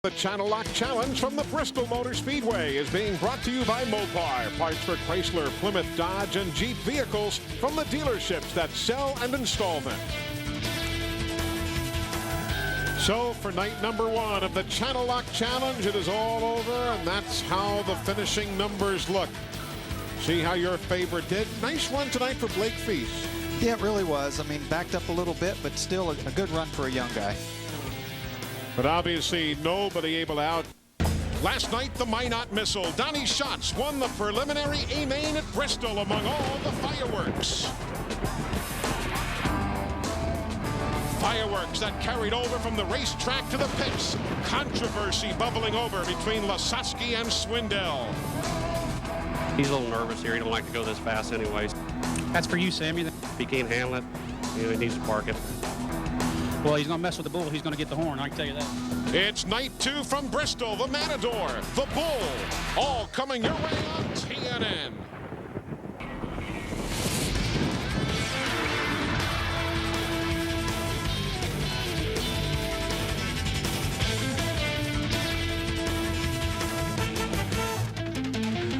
The Channel Lock Challenge from the Bristol Motor Speedway is being brought to you by Mopar, parts for Chrysler, Plymouth, Dodge, and Jeep vehicles from the dealerships that sell and install them. So for night number 1 of the Channel Lock Challenge, it is all over, and that's how the finishing numbers look. See how your favorite did. Nice run tonight for Blake Feast. Yeah, it really was. I mean, backed up a little bit, but still a good run for a young guy. But obviously nobody able to out. Last night, the Minot missile, Donnie Schatz, won the preliminary A main at Bristol among all the fireworks. Fireworks that carried over from the racetrack to the pits. Controversy bubbling over between Lasowski and Swindell. He's a little nervous here. He don't like to go this fast anyways. That's for you, Sammy. If he can't handle it, he needs to park it. Well, he's going to mess with the bull. He's going to get the horn, I can tell you that. It's night 2 from Bristol, the Matador, the Bull, all coming your way on TNN.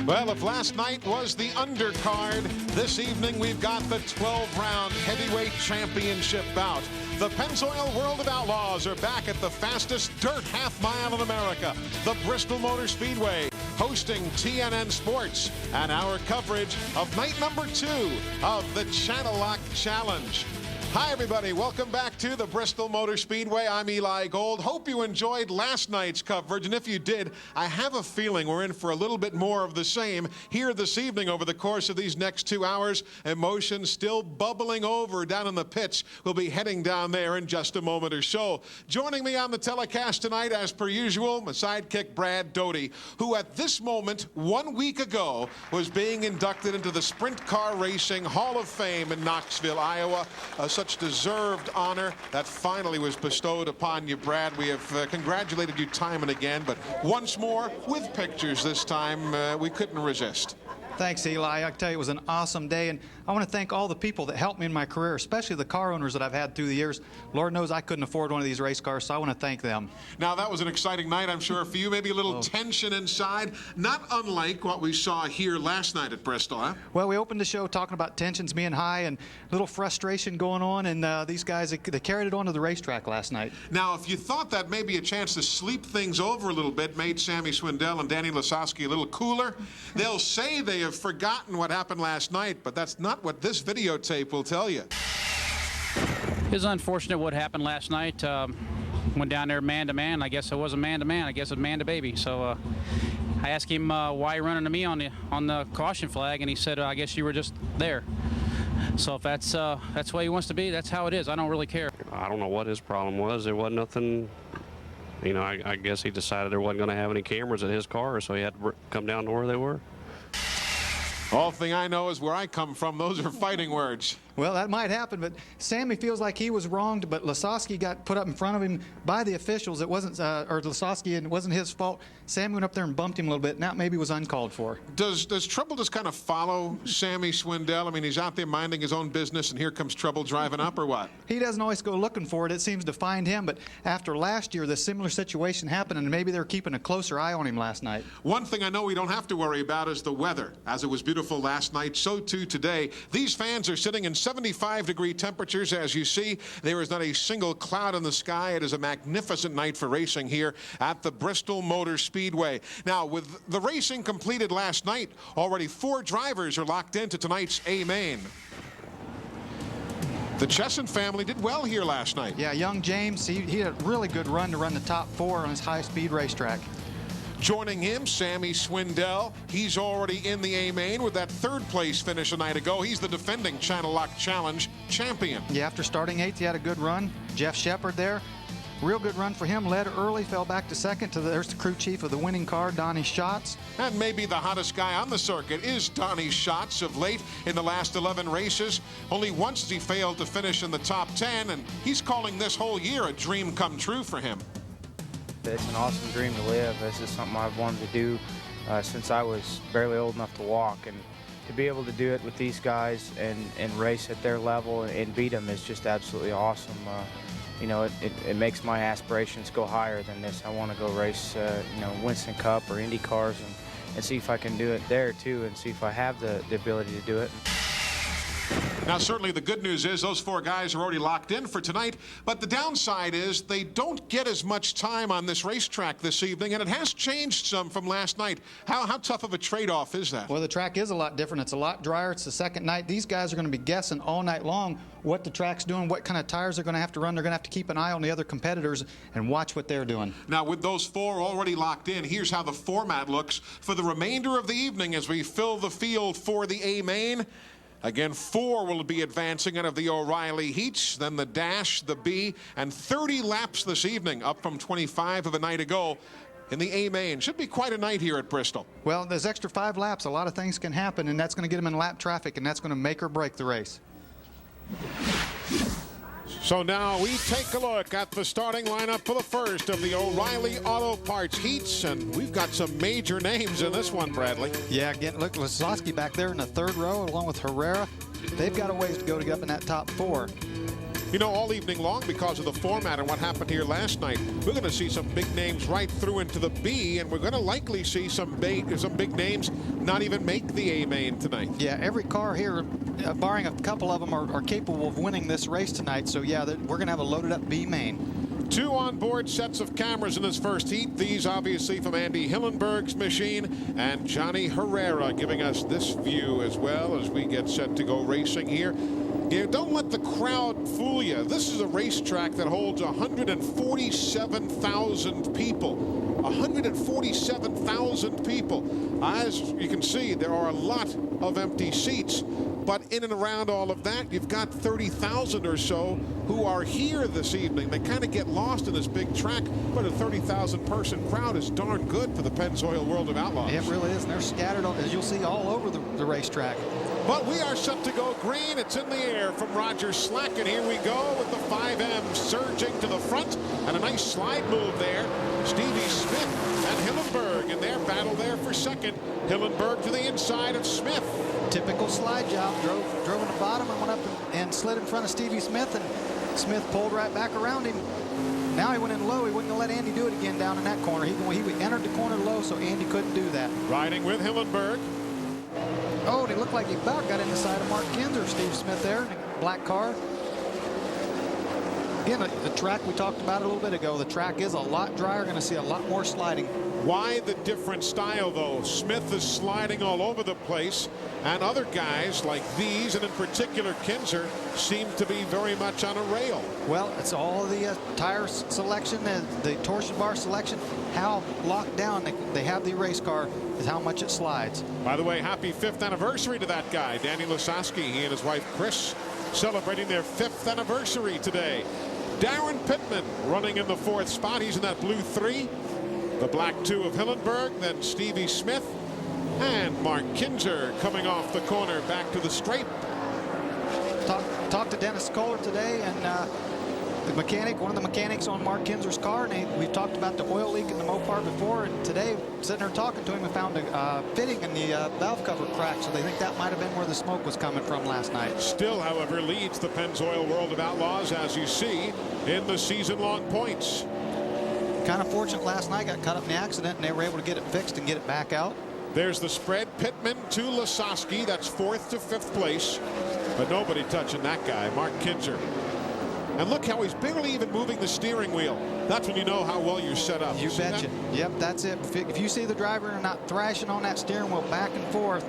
Well, if last night was the undercard, this evening we've got the 12-round heavyweight championship bout. The Pennzoil World of Outlaws are back at the fastest dirt half mile in America, the Bristol Motor Speedway, hosting TNN Sports and our coverage of night number 2 of the Channel Lock Challenge. Hi, everybody. Welcome back to the Bristol Motor Speedway. I'm Eli Gold. Hope you enjoyed last night's coverage, and if you did, I have a feeling we're in for a little bit more of the same here this evening over the course of these next 2 hours. Emotions still bubbling over down in the pits. We'll be heading down there in just a moment or so. Joining me on the telecast tonight, as per usual, my sidekick Brad Doty, who at this moment 1 week ago was being inducted into the Sprint Car Racing Hall of Fame in Knoxville, Iowa. Such deserved honor that finally was bestowed upon you, Brad. We have congratulated you time and again, but once more with pictures this time. We couldn't resist. Thanks, Eli. I can tell you it was an awesome day, and I want to thank all the people that helped me in my career, especially the car owners that I've had through the years. Lord knows I couldn't afford one of these race cars, so I want to thank them. Now, that was an exciting night, I'm sure, for you. Maybe a little tension inside, not unlike what we saw here last night at Bristol, huh? Well, we opened the show talking about tensions being high and a little frustration going on, and these guys, they carried it onto the racetrack last night. Now, if you thought that maybe a chance to sleep things over a little bit made Sammy Swindell and Danny Lasowski a little cooler, they'll say they have forgotten what happened last night, but that's not what this videotape will tell you. It's unfortunate what happened last night. Went down there man-to-man. I guess it wasn't man-to-man. I guess it was man-to-baby. So I asked him why he running to me on the caution flag, and he said, I guess you were just there. So if that's the way he wants to be, that's how it is. I don't really care. I don't know what his problem was. There wasn't nothing. You know, I guess he decided there wasn't going to have any cameras in his car, so he had to come down to where they were. All thing I know is where I come from, those are fighting words. Well, that might happen, but Sammy feels like he was wronged, but Lasowski got put up in front of him by the officials. It wasn't, or Lasowski, and it wasn't his fault. Sammy went up there and bumped him a little bit, and that maybe was uncalled for. Does trouble just kind of follow Sammy Swindell? I mean, he's out there minding his own business, and here comes trouble driving up, or what? He doesn't always go looking for it. It seems to find him, but after last year, the similar situation happened, and maybe they're keeping a closer eye on him last night. One thing I know we don't have to worry about is the weather. As it was beautiful last night, so too today. These fans are sitting in 75-degree temperatures. As you see, there is not a single cloud in the sky. It is a magnificent night for racing here at the Bristol Motor Speedway. Now, with the racing completed last night, already 4 drivers are locked into tonight's A main. The Chesson family did well here last night. Yeah, young James, he had a really good run to run the top 4 on his high-speed racetrack. Joining him, Sammy Swindell. He's already in the A main with that 3rd place finish a night ago. He's the defending Channel Lock Challenge champion. Yeah, after starting 8th, he had a good run. Jeff Shepard there. Real good run for him. Led early, fell back to 2nd. There's the crew chief of the winning car, Donnie Schatz. And maybe the hottest guy on the circuit is Donnie Schatz. Of late, in the last 11 races, only once has he failed to finish in the top 10, and he's calling this whole year a dream come true for him. It's an awesome dream to live. This is something I've wanted to do since I was barely old enough to walk, and to be able to do it with these guys and race at their level and beat them is just absolutely awesome. it makes my aspirations go higher than this. I want to go race, Winston Cup or Indy cars and see if I can do it there too, and see if I have the ability to do it. Now, certainly the good news is those 4 guys are already locked in for tonight, but the downside is they don't get as much time on this racetrack this evening, and it has changed some from last night. How tough of a trade-off is that? Well, the track is a lot different. It's a lot drier. It's the second night. These guys are going to be guessing all night long what the track's doing, what kind of tires they're going to have to run. They're going to have to keep an eye on the other competitors and watch what they're doing. Now, with those 4 already locked in, here's how the format looks for the remainder of the evening as we fill the field for the A main. Again, 4 will be advancing out of the O'Reilly heats, then the Dash, the B, and 30 laps this evening, up from 25 of a night ago in the A main. Should be quite a night here at Bristol. Well, there's extra 5 laps. A lot of things can happen, and that's going to get them in lap traffic, and that's going to make or break the race. So now we take a look at the starting lineup for the first of the O'Reilly Auto Parts heats, and we've got some major names in this one, Bradley. Yeah, again, look, Lasowski back there in the 3rd row along with Herrera. They've got a ways to go to get up in that top 4. You know, all evening long, because of the format and what happened here last night, we're going to see some big names right through into the B, and we're going to likely see some big names not even make the A main tonight. Yeah, every car here, barring a couple of them, are capable of winning this race tonight. So, yeah, we're going to have a loaded up B main. 2 onboard sets of cameras in this first heat. These obviously from Andy Hillenberg's machine, and Johnny Herrera giving us this view as well as we get set to go racing here. You don't let the crowd fool you. This is a racetrack that holds 147,000 people. 147,000 people. As you can see, there are a lot of empty seats. But in and around all of that, you've got 30,000 or so who are here this evening. They kind of get lost in this big track, but a 30,000 person crowd is darn good for the Pennzoil World of Outlaws. It really is, and they're scattered, as you'll see, all over the racetrack. But we are set to go green. It's in the air from Roger Slack, and here we go with the 5M surging to the front, and a nice slide move there. Stevie Smith and Hillenberg in their battle there for second. Hillenberg to the inside of Smith. Typical slide job. Drove in the bottom and went up and slid in front of Stevie Smith, and Smith pulled right back around him. Now he went in low. He wouldn't let Andy do it again down in that corner. He entered the corner low, so Andy couldn't do that. Riding with Hillenberg. Oh, and it looked like he about got in the side of Mark Kinzer, Steve Smith there, in a black car. Again, the track we talked about a little bit ago, the track is a lot drier. Going to see a lot more sliding. Why the different style, though? Smith is sliding all over the place, and other guys like these, and in particular Kinzer, seem to be very much on a rail. Well, it's all the tire selection and the torsion bar selection, how locked down they have the race car is how much it slides. By the way, happy 5th anniversary to that guy, Danny Lasowski. He and his wife Chris celebrating their 5th anniversary today. Darren Pittman running in the 4th spot. He's in that blue 3. The black 2 of Hillenberg, then Stevie Smith, and Mark Kinzer coming off the corner back to the stripe. Talked to Dennis Kohler today, and the mechanic, one of the mechanics on Mark Kinzer's car, and we've talked about the oil leak in the Mopar before, and today, sitting there talking to him, we found a fitting in the valve cover crack, so they think that might have been where the smoke was coming from last night. Still, however, leads the Pennzoil World of Outlaws, as you see, in the season-long points. Kind of fortunate last night, got caught up in the accident, and they were able to get it fixed and get it back out. There's the spread. Pittman to Lasowski. That's 4th to 5th place. But nobody touching that guy, Mark Kinzer. And look how he's barely even moving the steering wheel. That's when you know how well you're set up. You betcha. Yep, that's it. If you see the driver not thrashing on that steering wheel back and forth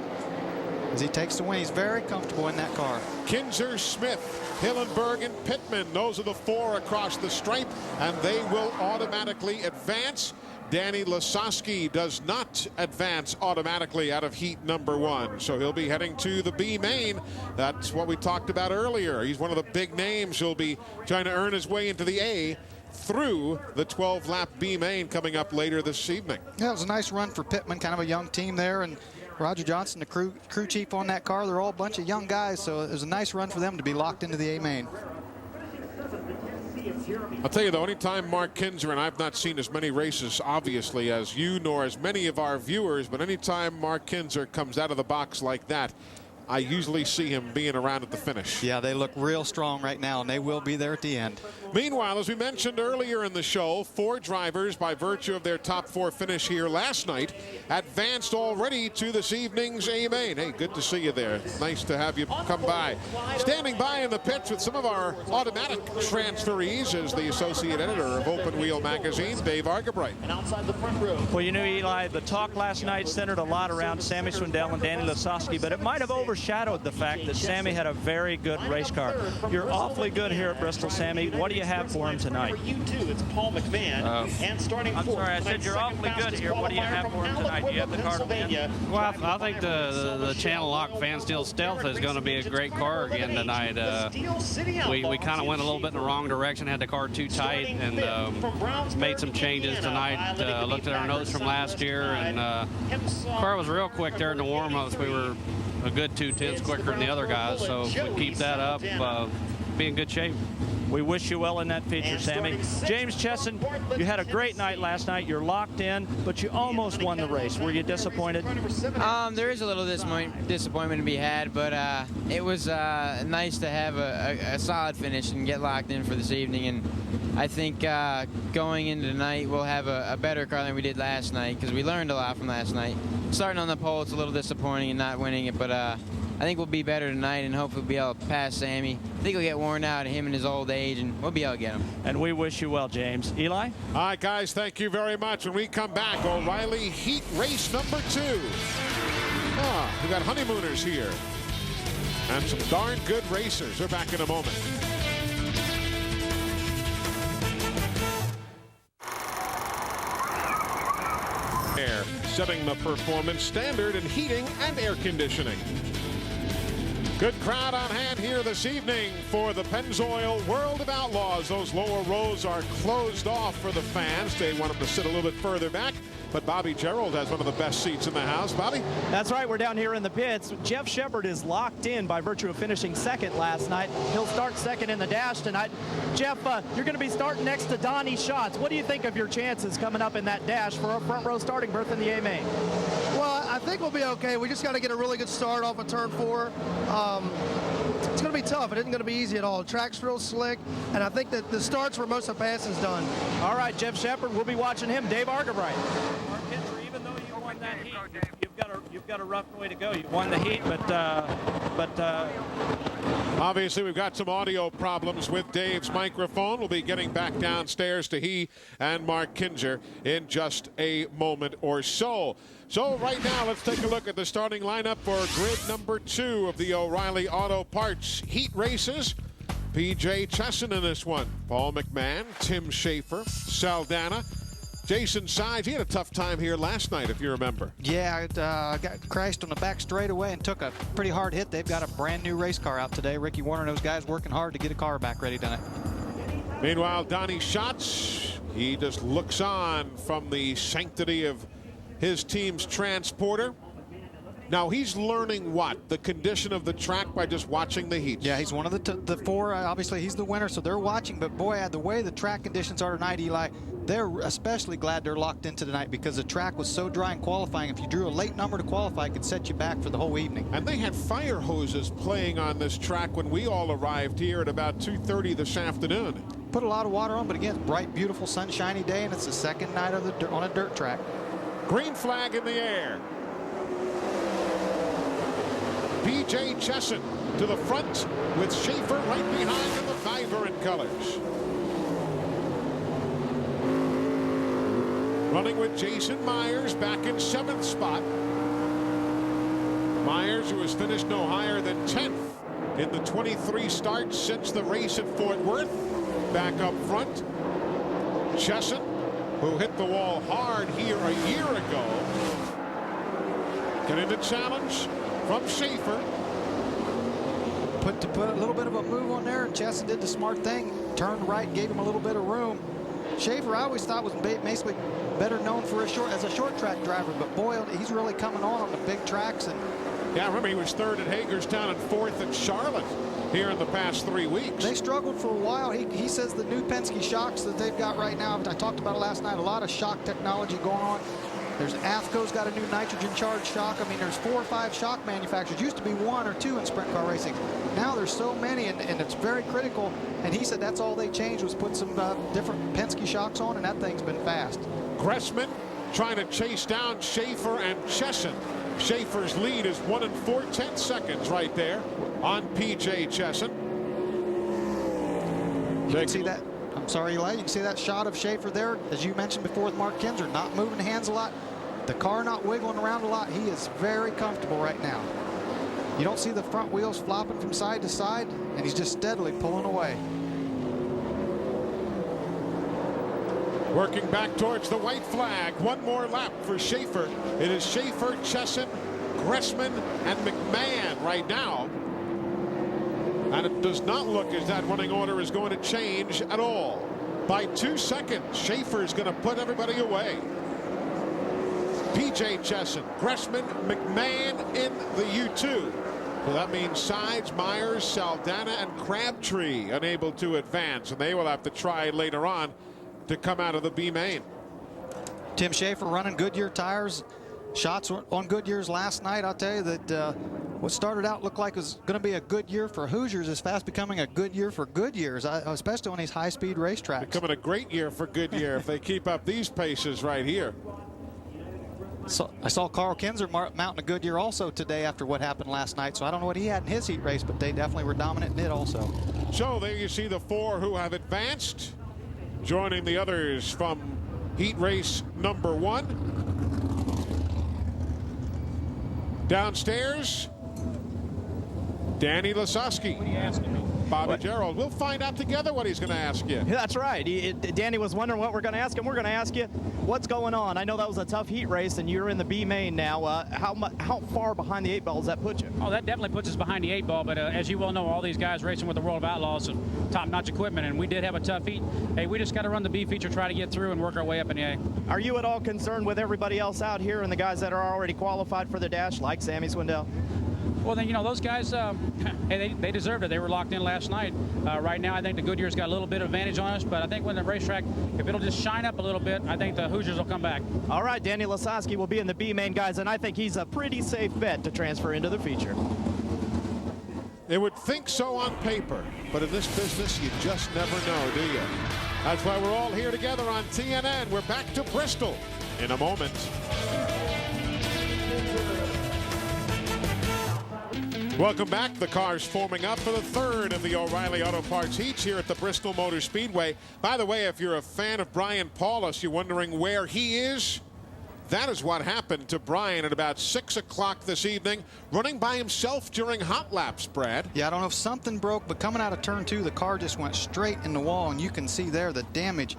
as he takes the win, he's very comfortable in that car. Kinzer, Smith, Hillenberg, and Pittman. Those are the 4 across the stripe, and they will automatically advance. Danny Lasowski does not advance automatically out of heat number 1, so he'll be heading to the B main. That's what we talked about earlier. He's one of the big names. He'll be trying to earn his way into the A through the 12-lap B main coming up later this evening. Yeah, it was a nice run for Pittman, kind of a young team there, and Roger Johnson, the crew chief on that car. They're all a bunch of young guys, so it was a nice run for them to be locked into the A main. I'll tell you, though, anytime Mark Kinzer, and I've not seen as many races, obviously, as you nor as many of our viewers, but anytime Mark Kinzer comes out of the box like that, I usually see him being around at the finish. Yeah, they look real strong right now, and they will be there at the end. Meanwhile, as we mentioned earlier in the show, 4 drivers, by virtue of their top 4 finish here last night, advanced already to this evening's A-Main. Hey, good to see you there. Nice to have you come by. Standing by in the pits with some of our automatic transferees is the associate editor of Open Wheel magazine, Dave Argabright. Well, you know, Eli, the talk last night centered a lot around Sammy Swindell and Danny Lasowski, but it might have overshadowed the fact that Sammy had a very good race car. You're awfully good here at Bristol, Sammy. What do you have for him tonight? You too. It's Paul McMahon. And starting I'm sorry, I said you're awfully good here. What do you have for him tonight? Do you have the car to win? Well, I think the Channel Lock Fan Steel Stealth is going to be a great car again tonight. We kind of went a little bit in the wrong direction, had the car too tight, and made some changes tonight. Looked at our notes from last year, and the car was real quick there in the warm-ups. We were a good 2/10 quicker than the other guys, so if we keep that up, be in good shape. We wish you well in that feature, Sammy. James Chesson, you had a great night last night. You're locked in, but you almost won the race. Were you disappointed? There is a little disappointment to be had, but it was nice to have a solid finish and get locked in for this evening. And I think going into tonight, we'll have a better car than we did last night because we learned a lot from last night. Starting on the pole, it's a little disappointing and not winning it, but I think we'll be better tonight, and hopefully we'll be able to pass Sammy. I think he'll get worn out, him in his old age, and we'll be able to get him. And we wish you well, James. Eli? All right, guys, thank you very much. When we come back, O'Reilly Heat Race number 2. We got honeymooners here. And some darn good racers. We're back in a moment. Air, setting the performance standard in heating and air conditioning. Good crowd on hand here this evening for the Pennzoil World of Outlaws. Those lower rows are closed off for the fans. They want them to sit a little bit further back. But Bobby Gerald has one of the best seats in the house. Bobby? That's right. We're down here in the pits. Jeff Shepard is locked in by virtue of finishing second last night. He'll start second in the dash tonight. Jeff, you're going to be starting next to Donnie Schatz. What do you think of your chances coming up in that dash for a front row starting berth in the A-Main? Well, I think we'll be okay. We just got to get a really good start off of turn 4. It's going to be tough. It isn't going to be easy at all. The track's real slick, and I think that the start's where most of the passing's done. All right, Jeff Shepard, we'll be watching him. Dave Argabright. Even though you won that heat, you've got a rough way to go. You won the heat, but obviously we've got some audio problems with Dave's microphone. We'll be getting back downstairs to he and Mark Kinzer in just a moment or so. So right now, let's take a look at the starting lineup for grid number 2 of the O'Reilly Auto Parts Heat Races. P.J. Chesson in this one. Paul McMahon, Tim Schaefer, Saldana, Jason Sides. He had a tough time here last night, if you remember. Yeah, got crashed on the back straightaway and took a pretty hard hit. They've got a brand new race car out today. Ricky Warner and those guys working hard to get a car back ready tonight. Meanwhile, Donnie Schatz, he just looks on from the sanctity of his team's transporter. Now he's learning what? The condition of the track by just watching the heats. Yeah, he's one of the 4. Obviously, he's the winner, so they're watching. But boy, the way the track conditions are tonight, Eli, they're especially glad they're locked in tonight because the track was so dry in qualifying. If you drew a late number to qualify, it could set you back for the whole evening. And they had fire hoses playing on this track when we all arrived here at about 2:30 this afternoon. Put a lot of water on, but again, bright, beautiful, sunshiny day, and it's the second night of on a dirt track. Green flag in the air. P.J. Chesson to the front with Schaefer right behind in the vibrant colors. Running with Jason Myers back in 7th spot. Myers, who has finished no higher than 10th in the 23 starts since the race at Fort Worth. Back up front, Chesson, who hit the wall hard here a year ago. Getting the challenge from Schaefer. Put a little bit of a move on there, and Chesson did the smart thing. Turned right, gave him a little bit of room. Schaefer, I always thought, was basically better known for as a short track driver, but boy, he's really coming on the big tracks. And yeah, I remember he was 3rd at Hagerstown and 4th at Charlotte here in the past 3 weeks. They struggled for a while. He says the new Penske shocks that they've got right now, I talked about it last night, a lot of shock technology going on. There's AFCO's got a new nitrogen-charged shock. I mean, there's 4 or 5 shock manufacturers. Used to be 1 or 2 in sprint car racing. Now there's so many, and it's very critical. And he said that's all they changed was put some different Penske shocks on, and that thing's been fast. Gressman trying to chase down Schaefer and Chesson. Schaefer's lead is 1 4/10 seconds right there on P.J. Chesson. You can see that. I'm sorry, Eli. You can see that shot of Schaefer there, as you mentioned before with Mark Kinzer, not moving the hands a lot. The car not wiggling around a lot. He is very comfortable right now. You don't see the front wheels flopping from side to side, and he's just steadily pulling away. Working back towards the white flag. One more lap for Schaefer. It is Schaefer, Chesson, Gressman, and McMahon right now. And it does not look as that running order is going to change at all. By 2 seconds, Schaefer is going to put everybody away. P.J. Chesson, Gressman, McMahon in the U2. So that means Sides, Myers, Saldana, and Crabtree unable to advance, and they will have to try later on to come out of the B main. Tim Schaefer running Goodyear tires. Shots on Goodyear's last night. I'll tell you that what started out looked like it was going to be a good year for Hoosiers is fast becoming a good year for Goodyear's, especially on these high-speed racetracks. Becoming a great year for Goodyear if they keep up these paces right here. So I saw Carl Kinzer mounting a Goodyear also today after what happened last night. So I don't know what he had in his heat race, but they definitely were dominant in it also. So there you see the 4 who have advanced, joining the others from heat race number 1. Downstairs, Danny Lasowski. What are you asking me? Bobby Gerald. We'll find out together what he's going to ask you. That's right. Danny was wondering what we're going to ask him. We're going to ask you what's going on. I know that was a tough heat race, and you're in the B main now. How far behind the 8 ball does that put you? Oh, that definitely puts us behind the 8 ball. But as you well know, all these guys racing with the World of Outlaws, top-notch equipment, and we did have a tough heat. Hey, we just got to run the B feature, try to get through, and work our way up in the A. Are you at all concerned with everybody else out here and the guys that are already qualified for the dash, like Sammy Swindell? Well, then, you know, those guys, hey, they deserved it. They were locked in last night. Right now, I think the Goodyear's got a little bit of advantage on us, but I think when the racetrack, if it'll just shine up a little bit, I think the Hoosiers will come back. All right, Danny Lasowski will be in the B main, guys, and I think he's a pretty safe bet to transfer into the feature. They would think so on paper, but in this business, you just never know, do you? That's why we're all here together on TNN. We're back to Bristol in a moment. Welcome back. The cars forming up for the 3rd of the O'Reilly Auto Parts heats here at the Bristol Motor Speedway. By the way, if you're a fan of Brian Paulus, you're wondering where he is. That is what happened to Brian at about 6 o'clock this evening, running by himself during hot laps, Brad. Yeah, I don't know if something broke, but coming out of turn 2, the car just went straight in the wall, and you can see there the damage.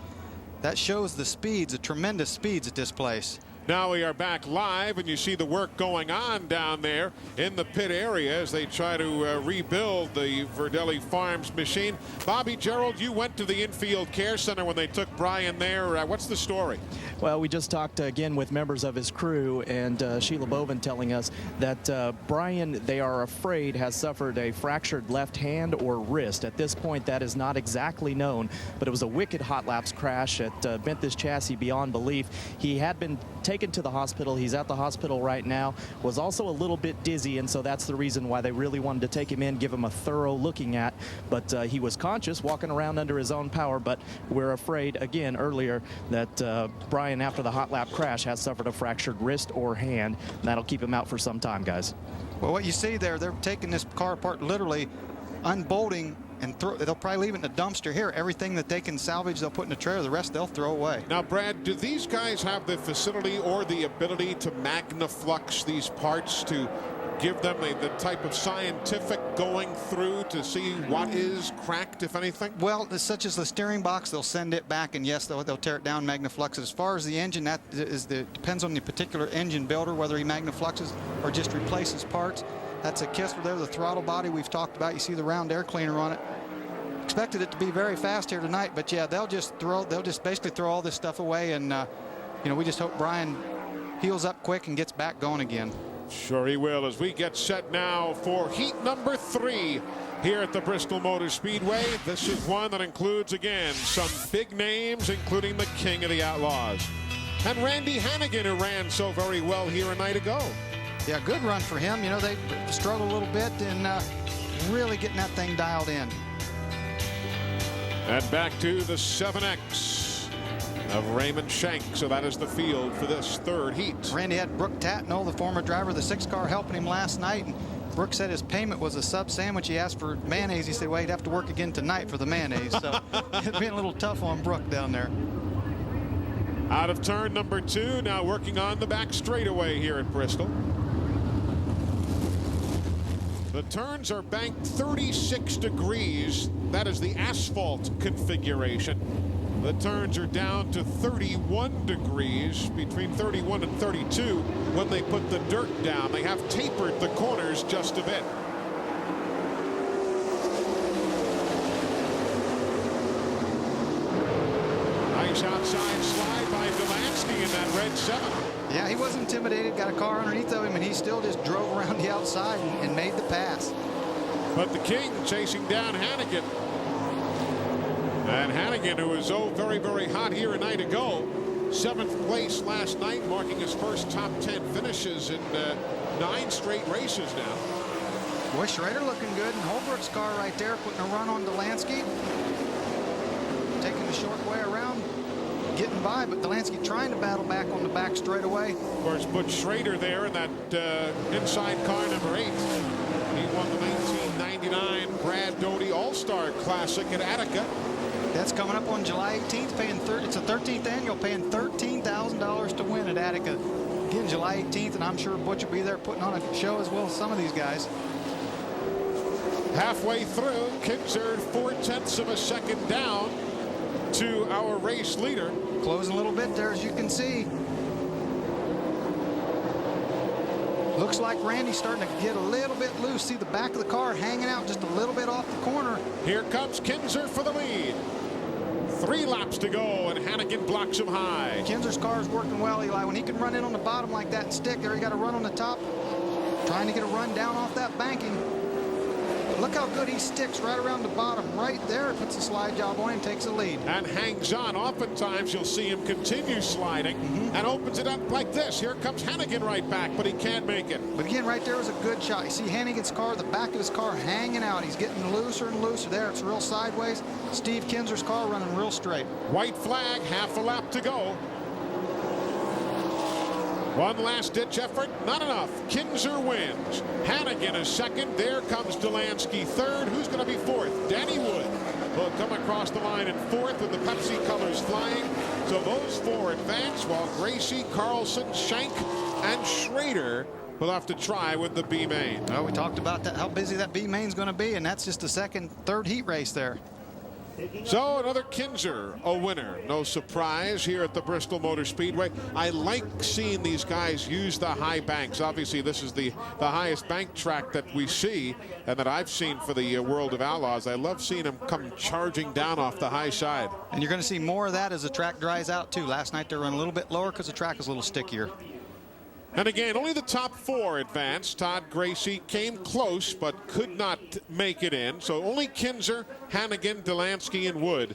That shows the speeds, the tremendous speeds at this place. Now we are back live, and you see the work going on down there in the pit area as they try to rebuild the Verdelli Farms machine. Bobby Gerald, you went to the infield care center when they took Brian there. What's the story? Well, we just talked again with members of his crew, and Sheila Bovin telling us that Brian, they are afraid, has suffered a fractured left hand or wrist. At this point, that is not exactly known, but it was a wicked hot laps crash that bent this chassis beyond belief. He had been taken to the hospital. He's at the hospital right now. Was also a little bit dizzy, and so that's the reason why they really wanted to take him in, give him a thorough looking at. But he was conscious, walking around under his own power, but we're afraid, again, earlier, that Brian, after the hot lap crash, has suffered a fractured wrist or hand. And that'll keep him out for some time, guys. Well, what you see there, they're taking this car apart, literally unbolting, and they'll probably leave it in the dumpster here. Everything that they can salvage, they'll put in the trailer. The rest they'll throw away. Now, Brad, do these guys have the facility or the ability to magnaflux these parts to give them the type of scientific going through to see what is cracked, if anything? Well, such as the steering box, they'll send it back, and yes, they'll tear it down, magnaflux it. As far as the engine, that depends on the particular engine builder, whether he magnafluxes or just replaces parts. That's a Kistler there, the throttle body we've talked about. You see the round air cleaner on it. Expected it to be very fast here tonight, but yeah, they'll just basically throw all this stuff away, and you know, we just hope Brian heals up quick and gets back going again. Sure he will, as we get set now for heat number 3 here at the Bristol Motor Speedway. This is one that includes, again, some big names, including the King of the Outlaws. And Randy Hannigan, who ran so very well here a night ago. Yeah, good run for him. You know, they struggled a little bit in really getting that thing dialed in. And back to the 7X of Raymond Shank. So that is the field for this third heat. Randy had Brooke Tatnall, the former driver of the 6 car, helping him last night. And Brooke said his payment was a sub sandwich. He asked for mayonnaise. He said, well, he'd have to work again tonight for the mayonnaise. So it's been a little tough on Brooke down there. Out of turn number 2, now working on the back straightaway here at Bristol. The turns are banked 36 degrees. That is the asphalt configuration. The turns are down to 31 degrees, between 31 and 32 when they put the dirt down. They have tapered the corners just a bit. Nice outside slide by Delansky in that red 7. Yeah, he wasn't intimidated, got a car underneath of him, and he still just drove around the outside and made the pass. But the King chasing down Hannigan. And Hannigan, who was very, very hot here a night ago, 7th place last night, marking his first top 10 finishes in 9 straight races now. Boy, Schrader looking good, and Holbrook's car right there putting a run on Delansky. Taking the short way around, getting by, but Delansky trying to battle back on the back straightaway. Of course, put Schrader there in that inside car number 8. He won the 1999 Brad Doty All-Star Classic at Attica. That's coming up on July 18th. It's a 13th annual, paying $13,000 to win at Attica. Again, July 18th, and I'm sure Butch will be there putting on a show as well as some of these guys. Halfway through, Kinzer 0.4 of a second down to our race leader. Closing a little bit there, as you can see. Looks like Randy's starting to get a little bit loose. See the back of the car hanging out just a little bit off the corner. Here comes Kinzer for the lead. 3 laps to go, and Hannigan blocks him high. Kinzer's car is working well, Eli. When he can run in on the bottom like that and stick there, he got to run on the top, trying to get a run down off that banking. Look how good he sticks right around the bottom. Right there, puts a slide job on him, takes the lead. And hangs on. Oftentimes, you'll see him continue sliding and opens it up like this. Here comes Hannigan right back, but he can't make it. But again, right there was a good shot. You see Hannigan's car, the back of his car hanging out. He's getting looser and looser there. It's real sideways. Steve Kinzer's car running real straight. White flag, half a lap to go. One last ditch effort, not enough. Kinzer wins. Hannigan is second. There comes Delansky third. Who's going to be fourth? Danny Wood will come across the line in fourth with the Pepsi colors flying. So those 4 advance, while Gracie, Carlson, Shank, and Schrader will have to try with the B main. Well, we talked about that, how busy that B main's going to be, and that's just the third heat race there. So another Kinzer, a winner. No surprise here at the Bristol Motor Speedway. I like seeing these guys use the high banks. Obviously, this is the highest bank track that we see and that I've seen for the World of Outlaws. I love seeing them come charging down off the high side. And you're going to see more of that as the track dries out, too. Last night, they were running a little bit lower because the track is a little stickier. And again, only the top 4 advanced. Todd Gracie came close, but could not make it in. So only Kinzer, Hannigan, Delansky, and Wood.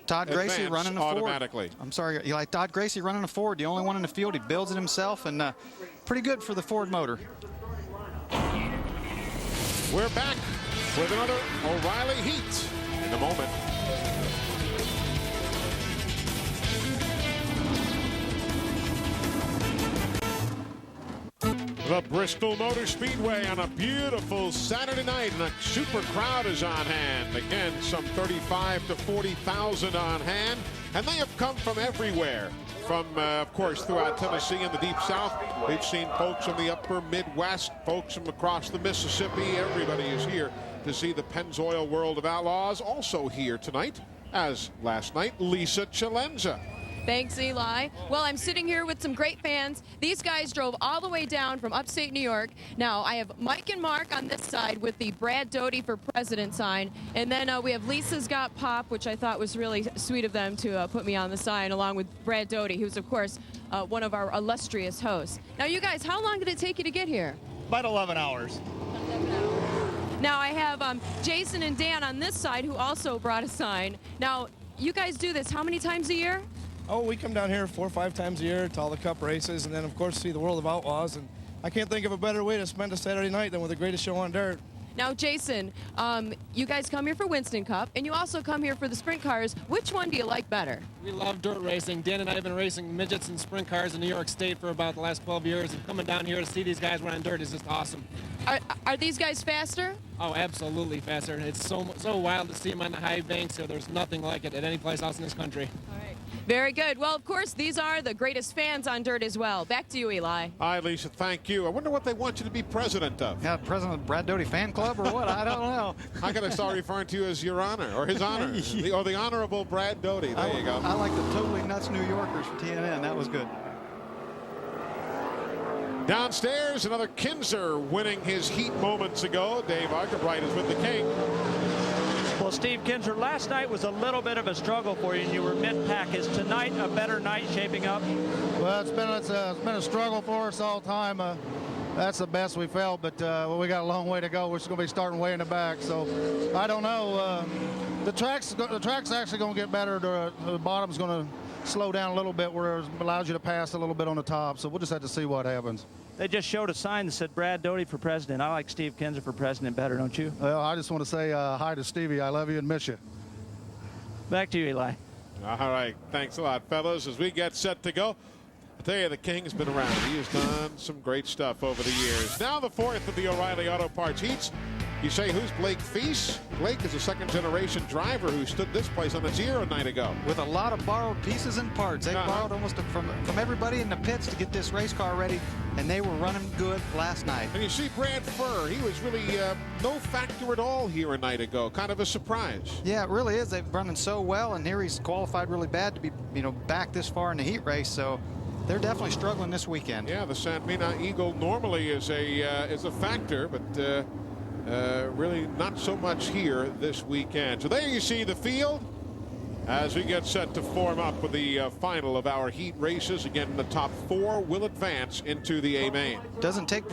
Todd Gracie running a automatically. Ford. I'm sorry, Eli. Todd Gracie running a Ford, the only one in the field. He builds it himself, and pretty good for the Ford motor. We're back with another O'Reilly heat in a moment. The Bristol Motor Speedway on a beautiful Saturday night, and a super crowd is on hand. Again, some 35 to 40,000 on hand, and they have come from everywhere. From, of course, throughout Tennessee and the Deep South. We've seen folks from the upper Midwest, folks from across the Mississippi. Everybody is here to see the Pennzoil World of Outlaws. Also here tonight, as last night, Lisa Chalenza. Thanks, Eli. Well, I'm sitting here with some great fans. These guys drove all the way down from upstate New York. Now, I have Mike and Mark on this side with the Brad Doty for President sign. And then we have Lisa's Got Pop, which I thought was really sweet of them to put me on the sign, along with Brad Doty, who's, of course, one of our illustrious hosts. Now, you guys, how long did it take you to get here? About 11 hours. Now, I have Jason and Dan on this side, who also brought a sign. Now, you guys do this how many times a year? Oh, we come down here 4 or 5 times a year to all the cup races, and then, of course, see the World of Outlaws. And I can't think of a better way to spend a Saturday night than with the greatest show on dirt. Now, Jason, you guys come here for Winston Cup, and you also come here for the sprint cars. Which one do you like better? We love dirt racing. Dan and I have been racing midgets and sprint cars in New York State for about the last 12 years, and coming down here to see these guys run on dirt is just awesome. Are these guys faster? Oh, absolutely faster. It's so wild to see them on the high banks here. There's nothing like it at any place else in this country. All right. Very good. Well, of course, these are the greatest fans on dirt as well. Back to you, Eli. Hi, Lisa. Thank you. I wonder what they want you to be president of. Yeah, president of the Brad Doty fan club or what? I don't know. I got to start referring to you as Your Honor or His Honor or the Honorable Brad Doty. There you go. I like the Totally Nuts New Yorkers for TNN. That was good. Downstairs, another Kinzer winning his heat moments ago. Dave Archerbright is with the King. Well, Steve Kinzer, last night was a little bit of a struggle for you, and you were mid-pack. Is tonight a better night shaping up? Well, it's been a struggle for us all time. That's the best we felt, but we got a long way to go. We're just going to be starting way in the back. So I don't know. The track's actually going to get better. The bottom's going to slow down a little bit, where it allows you to pass a little bit on the top. So we'll just have to see what happens. They just showed a sign that said Brad Doty for president. I like Steve Kinzer for president better, don't you? Well, I just want to say hi to Stevie. I love you and miss you. Back to you, Eli. All right. Thanks a lot, fellas. As we get set to go, I tell you, the King's been around. He has done some great stuff over the years. Now the fourth of the O'Reilly Auto Parts heats. You say, who's Blake Feast? Blake is a second-generation driver who stood this place on its ear a night ago. With a lot of borrowed pieces and parts. They borrowed almost from everybody in the pits to get this race car ready, and they were running good last night. And you see Brad Furr, he was really no factor at all here a night ago. Kind of a surprise. Yeah, it really is. They've running so well, and here he's qualified really bad to be, back this far in the heat race. So they're definitely struggling this weekend. Yeah, the San Mina Eagle normally is a factor, but really not so much here this weekend. So there you see the field as we get set to form up with the final of our heat races. Again, the top 4 will advance into the A main. Doesn't take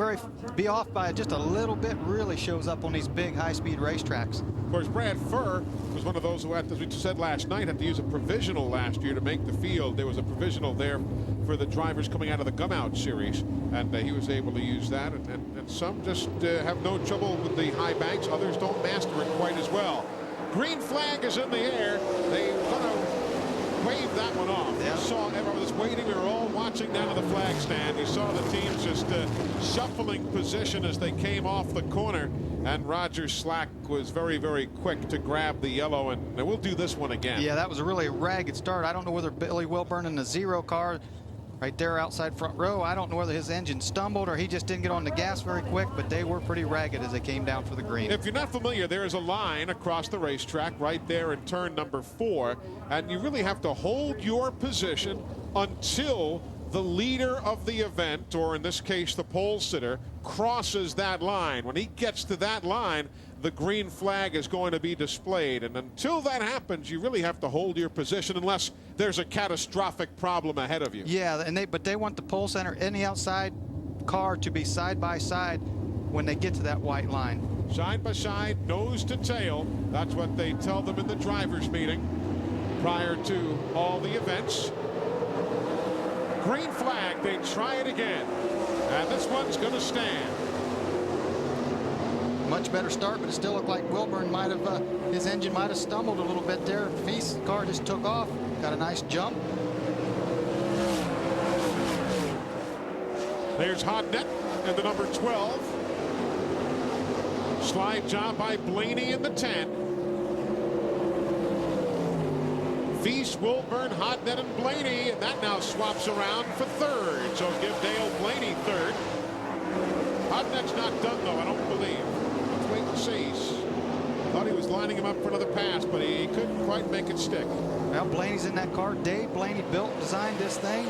be off by just a little bit, really shows up on these big high-speed racetracks. Of course, Brad Furr was one of those who, as we said last night, had to use a provisional last year to make the field. There was a provisional there for the drivers coming out of the Gumout series, and he was able to use that. And some just have no trouble with the high banks. Others don't master it quite as well. Green flag is in the air. They're going to wave that one off. Yeah. You saw everyone was waiting. We were all watching down to the flag stand. You saw the teams just shuffling position as they came off the corner. And Roger Slack was very, very quick to grab the yellow, and we'll do this one again. Yeah, that was a really ragged start. I don't know whether Billy Wilburn in the 0 car right there outside front row, I don't know whether his engine stumbled or he just didn't get on the gas very quick, but they were pretty ragged as they came down for the green. If you're not familiar, there is a line across the racetrack right there in turn number 4, and you really have to hold your position until the leader of the event, or in this case the pole sitter, crosses that line. When he gets to that line, the green flag is going to be displayed, and until that happens, you really have to hold your position unless there's a catastrophic problem ahead of you. Yeah, but they want the pole center and the outside car to be side by side when they get to that white line. Side by side, nose to tail. That's what they tell them in the drivers' meeting prior to all the events. Green flag, they try it again, and this one's going to stand. Much better start, but it still looked like Wilburn might have, his engine might have stumbled a little bit there. Feast's car just took off, got a nice jump. There's Hodnett in the number 12. Slide job by Blaney in the 10. Feast, Wilburn, Hodnett, and Blaney, and that now swaps around for third. So give Dale Blaney third. Hodnett's not done, though, I don't believe. Let's wait and see. Thought he was lining him up for another pass, but he couldn't quite make it stick. Well, Blaney's in that car. Dave Blaney designed this thing.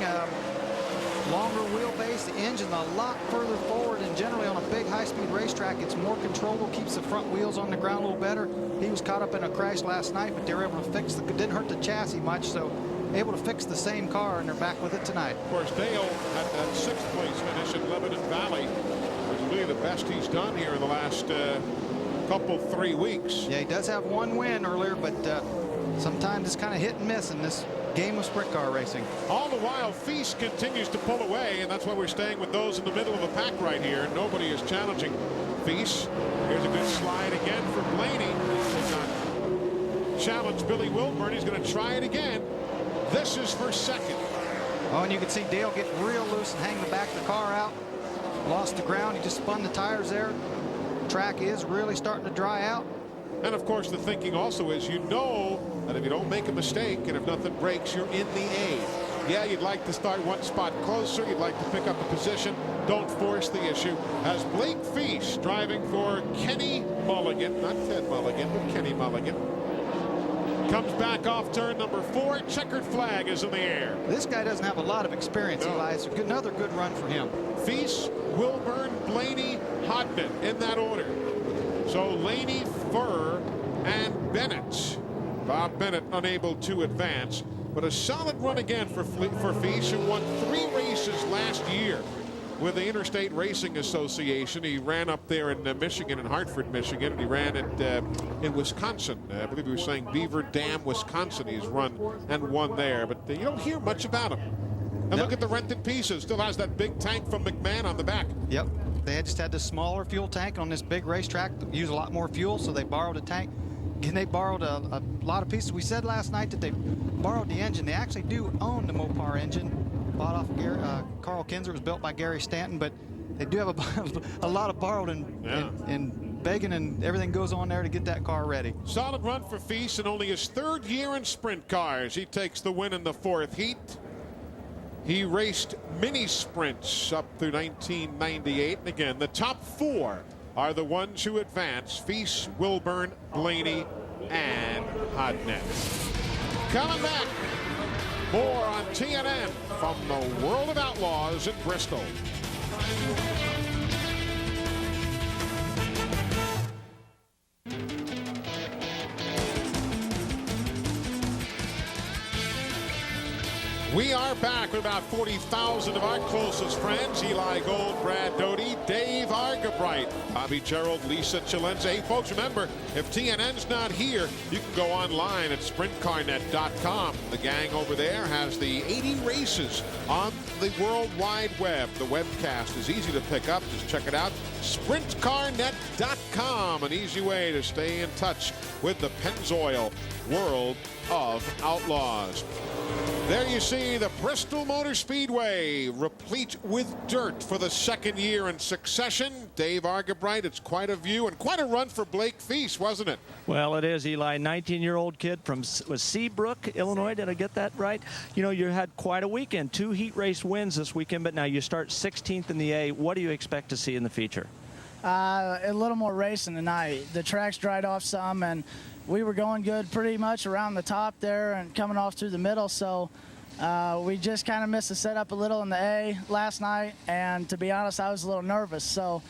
Longer wheelbase, the engine a lot further forward, and generally on a big high-speed racetrack, it's more controllable, keeps the front wheels on the ground a little better. He was caught up in a crash last night, but they were able to fix it. Didn't hurt the chassis much, so able to fix the same car, and they're back with it tonight. Of course, Dale had that 6th place finish at Lebanon Valley, which is really the best he's done here in the last couple, 3 weeks. Yeah, he does have one win earlier, but sometimes it's kind of hit and miss, and this game of sprint car racing. All the while, Feast continues to pull away, and that's why we're staying with those in the middle of the pack right here. Nobody is challenging Feast. Here's a good slide again for Blaney. Did not challenge Billy Wilburn. He's going to try it again. This is for second. Oh, and you can see Dale get real loose and hang the back of the car out. Lost the ground. He just spun the tires there. Track is really starting to dry out. And of course, the thinking also is, you know that if you don't make a mistake and if nothing breaks, you're in the A. Yeah, you'd like to start one spot closer. You'd like to pick up a position. Don't force the issue. As Blake Feast driving for Kenny Mulligan, not Ted Mulligan, but Kenny Mulligan, comes back off turn number 4. Checkered flag is in the air. This guy doesn't have a lot of experience, Eli. It's another good run for him. Feast, Wilburn, Blaney, Hodman in that order. So Laney, Furr, and Bennett. Bob Bennett unable to advance, but a solid run again for Feast, who won 3 races last year with the Interstate Racing Association. He ran up there in Michigan, in Hartford, Michigan, and he ran in Wisconsin. I believe he was saying Beaver Dam, Wisconsin. He's run and won there, but you don't hear much about him. And look at the rented pieces. Still has that big tank from McMahon on the back. Yep. They just had the smaller fuel tank on this big racetrack that use a lot more fuel, so they borrowed a tank. And they borrowed a lot of pieces. We said last night that they borrowed the engine. They actually do own the Mopar engine. Bought off Carl Kinzer. Was built by Gary Stanton, but they do have a lot of borrowed and begging, and everything goes on there to get that car ready. Solid run for Feast, and only his 3rd year in sprint cars. He takes the win in the 4th heat. He raced mini sprints up through 1998. And again, the top 4 are the ones who advance: Feast, Wilburn, Blaney, and Hodnett. Coming back, more on TNN from the World of Outlaws in Bristol. We are back with about 40,000 of our closest friends: Eli Gold, Brad Doty, Dave Argabright, Bobby Gerald, Lisa Chilenza. Hey, folks, remember, if TNN's not here, you can go online at sprintcarnet.com. The gang over there has the 80 races on the World Wide Web. The webcast is easy to pick up. Just check it out. Sprintcarnet.com, an easy way to stay in touch with the Pennzoil World of Outlaws. There you see the Bristol Motor Speedway replete with dirt for the 2nd year in succession. Dave Argabright, it's quite a view and quite a run for Blake Feast, wasn't it? Well, it is, Eli. 19-year-old kid from Seabrook, Illinois. Did I get that right? You know, you had quite a weekend. 2 heat race wins this weekend, but now you start 16th in the A. What do you expect to see in the feature? A little more racing tonight. The track's dried off some, and we were going good pretty much around the top there and coming off through the middle, so we just kind of missed the setup a little in the A last night, and to be honest, I was a little nervous. So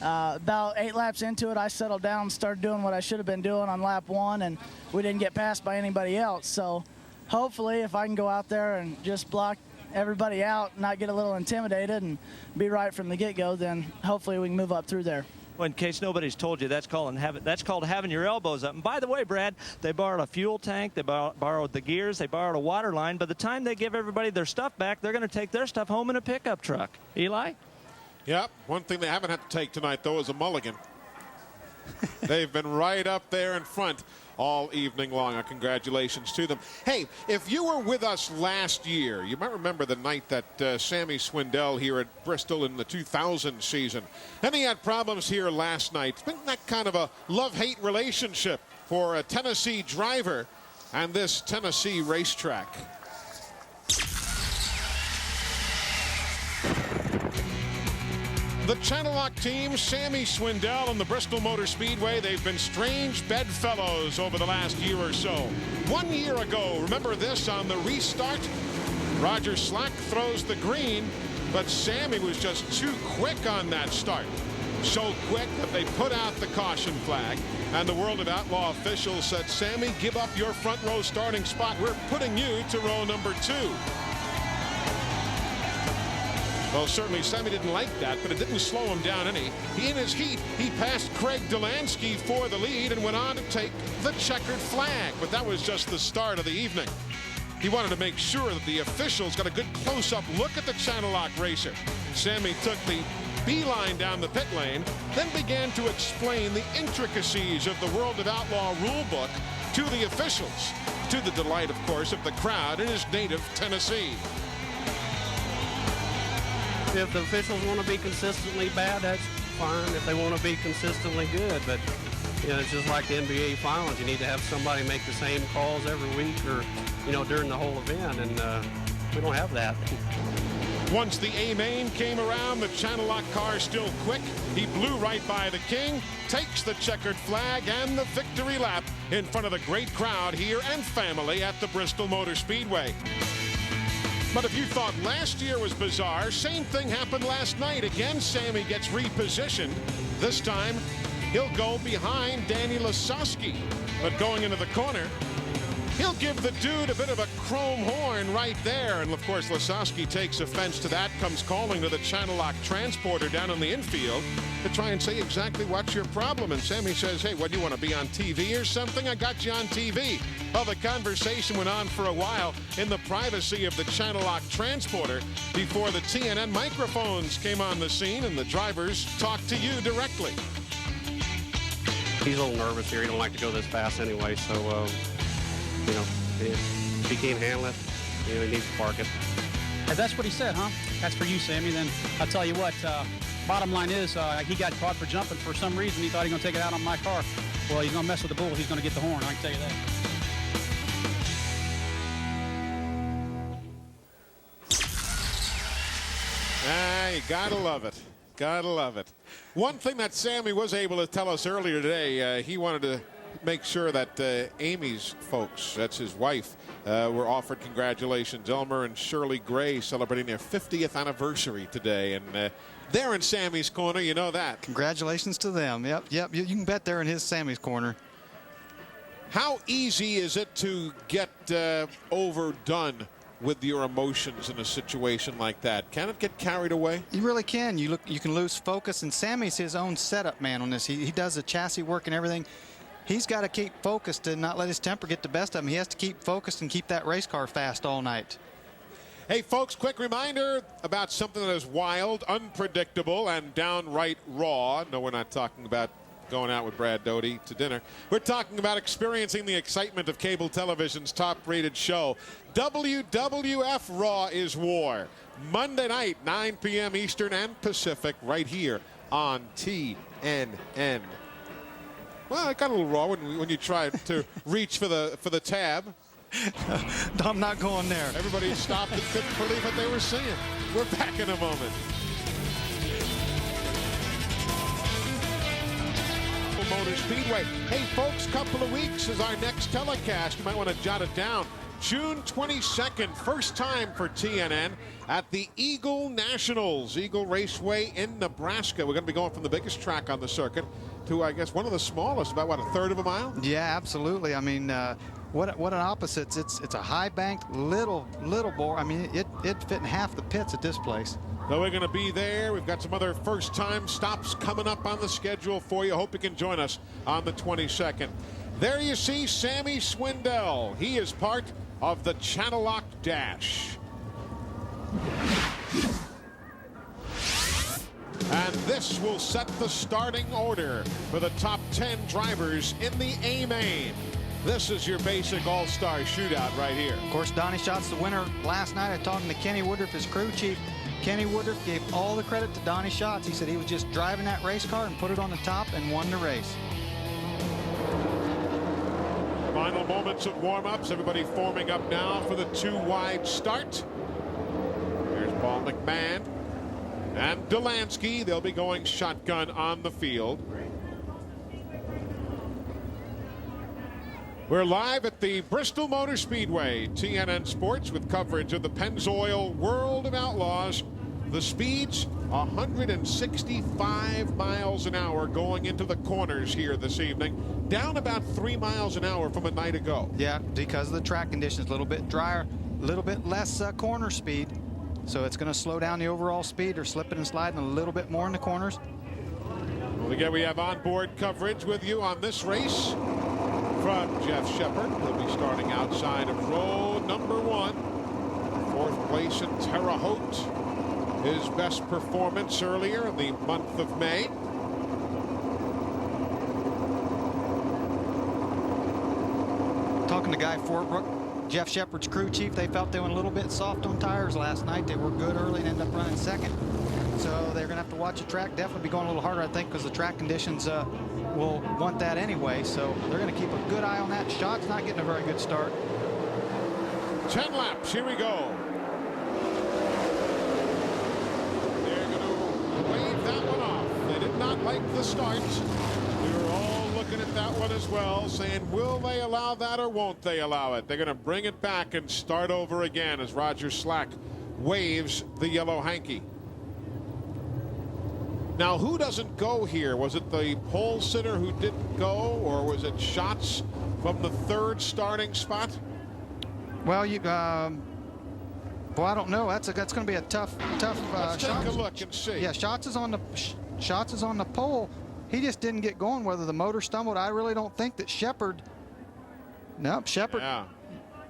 about 8 laps into it, I settled down and started doing what I should have been doing on lap 1, and we didn't get passed by anybody else. So hopefully if I can go out there and just block everybody out, not get a little intimidated and be right from the get-go, then hopefully we can move up through there. Well, in case nobody's told you, that's called having your elbows up. And by the way, Brad, they borrowed a fuel tank, they borrowed the gears, they borrowed a water line. By the time they give everybody their stuff back, they're going to take their stuff home in a pickup truck. Eli? Yep. One thing they haven't had to take tonight, though, is a mulligan. They've been right up there in front all evening long. Congratulations to them. Hey, if you were with us last year, you might remember the night that Sammy Swindell here at Bristol in the 2000 season. And he had problems here last night. It's been that kind of a love-hate relationship for a Tennessee driver and this Tennessee racetrack. The Channel Lock team, Sammy Swindell and the Bristol Motor Speedway, they've been strange bedfellows over the last year or so. 1 year ago, remember this on the restart? Roger Slack throws the green, but Sammy was just too quick on that start. So quick that they put out the caution flag, and the World of Outlaw officials said, Sammy, give up your front row starting spot. We're putting you to row number 2. Well, certainly Sammy didn't like that, but it didn't slow him down any. In his heat, he passed Craig Delansky for the lead and went on to take the checkered flag. But that was just the start of the evening. He wanted to make sure that the officials got a good close-up look at the Channel Lock racer. Sammy took the beeline down the pit lane, then began to explain the intricacies of the World of Outlaw rulebook to the officials, to the delight, of course, of the crowd in his native Tennessee. If the officials want to be consistently bad, that's fine. If they want to be consistently good, but it's just like the NBA Finals. You need to have somebody make the same calls every week, or during the whole event, and we don't have that. Once the A-main came around, the Channel Lock car still quick. He blew right by the King, takes the checkered flag and the victory lap in front of the great crowd here and family at the Bristol Motor Speedway. But if you thought last year was bizarre, same thing happened last night. Again, Sammy gets repositioned. This time, he'll go behind Danny Lasowski. But going into the corner, he'll give the dude a bit of a chrome horn right there. And of course, Lasowski takes offense to that, comes calling to the Channel Lock transporter down in the infield to try and say exactly what's your problem. And Sammy says, hey, what, do you want to be on TV or something? I got you on TV. Well, the conversation went on for a while in the privacy of the Channel Lock transporter before the TNN microphones came on the scene and the drivers talked to you directly. He's a little nervous here. He don't like to go this fast anyway, so if he can't handle it, he needs to park it. If that's what he said, huh? That's for you, Sammy. Then I'll tell you what, bottom line is he got caught for jumping for some reason. He thought he was going to take it out on my car. Well, he's going to mess with the bull. He's going to get the horn, I can tell you that. You gotta love it. Gotta love it. One thing that Sammy was able to tell us earlier today, he wanted to make sure that Amy's folks, that's his wife, were offered congratulations. Elmer and Shirley Gray celebrating their 50th anniversary today, and they're in Sammy's corner, you know that. Congratulations to them. Yep. You can bet they're in his Sammy's corner. How easy is it to get overdone with your emotions in a situation like that? Can it get carried away? You really can. You can lose focus, and Sammy's his own setup man on this. He does the chassis work and everything. He's got to keep focused and not let his temper get the best of him. He has to keep focused and keep that race car fast all night. Hey, folks, quick reminder about something that is wild, unpredictable, and downright raw. No, we're not talking about going out with Brad Doty to dinner. We're talking about experiencing the excitement of cable television's top-rated show. WWF Raw is War. Monday night, 9 p.m. Eastern and Pacific, right here on TNN. Well, it got a little raw when you tried to reach for the tab. I'm not going there. Everybody stopped and couldn't believe what they were seeing. We're back in a moment. Motor Speedway. Hey, folks, couple of weeks is our next telecast. You might want to jot it down. June 22nd, first time for TNN at the Eagle Nationals, Eagle Raceway in Nebraska. We're going to be going from the biggest track on the circuit to, I guess, one of the smallest, about, what, a third of a mile? Yeah, absolutely. I mean, what an opposite. It's a high-banked, little bore. I mean, it'd fit in half the pits at this place. So we're going to be there. We've got some other first-time stops coming up on the schedule for you. Hope you can join us on the 22nd. There you see Sammy Swindell. He is part of the Channel Lock Dash. And this will set the starting order for the top 10 drivers in the A-Main. This is your basic all-star shootout right here. Of course, Donnie Scott's the winner last night. I talked to Kenny Woodruff, his crew chief. Kenny Woodruff gave all the credit to Donnie Schatz. He said he was just driving that race car and put it on the top and won the race. Final moments of warm-ups. Everybody forming up now for the 2-wide start. Here's Paul McMahon and Delansky. They'll be going shotgun on the field. We're live at the Bristol Motor Speedway, TNN Sports, with coverage of the Pennzoil World of Outlaws. The speeds 165 miles an hour going into the corners here this evening, down about 3 miles an hour from a night ago. Yeah, because of the track conditions, a little bit drier, a little bit less corner speed. So it's going to slow down the overall speed. They're slipping and sliding a little bit more in the corners. Well, again, we have onboard coverage with you on this race from Jeff Shepard. He'll be starting outside of road number 1. 4th place in Terre Haute. His best performance earlier in the month of May. Talking to Guy Forbrook, Jeff Shepard's crew chief, they felt they went a little bit soft on tires last night. They were good early and ended up running second. So they're going to have to watch the track, definitely be going a little harder, I think, because the track conditions will want that anyway. So they're going to keep a good eye on that. Shot's not getting a very good start. 10 laps, here we go. They're going to wave that one off. They did not like the start. We were all looking at that one as well, saying, will they allow that or won't they allow it? They're going to bring it back and start over again as Roger Slack waves the yellow hanky. Now, who doesn't go here? Was it the pole sitter who didn't go, or was it Schatz from the 3rd starting spot? Well, well, I don't know. That's going to be a tough. Let's take a look and see. Yeah, Schatz is on the pole. He just didn't get going. Whether the motor stumbled, I really don't think that Shepard. Nope, Shepard. Yeah.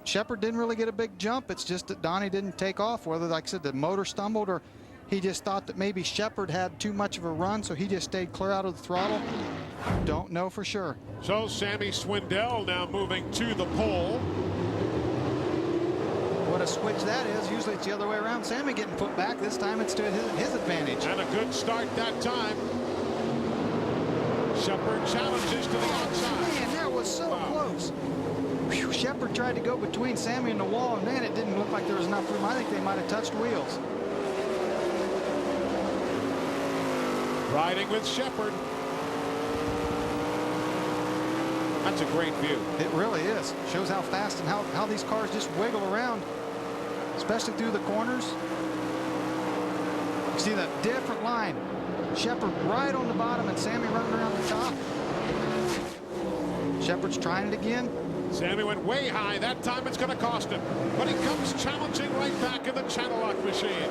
Shepard didn't really get a big jump. It's just that Donnie didn't take off. Whether, like I said, the motor stumbled or he just thought that maybe Shepard had too much of a run, so he just stayed clear out of the throttle. Don't know for sure. So Sammy Swindell now moving to the pole. What a switch that is. Usually it's the other way around. Sammy getting put back. This time it's to his advantage. And a good start that time. Shepard challenges to the outside. Man, that was so close. Whew, Shepard tried to go between Sammy and the wall, and man, it didn't look like there was enough room. I think they might have touched wheels. Riding with Shepard. That's a great view. It really is. Shows how fast and how these cars just wiggle around, especially through the corners. You see that different line. Shepard right on the bottom and Sammy running around the top. Shepard's trying it again. Sammy went way high. That time it's going to cost him. But he comes challenging right back in the channel lock machine.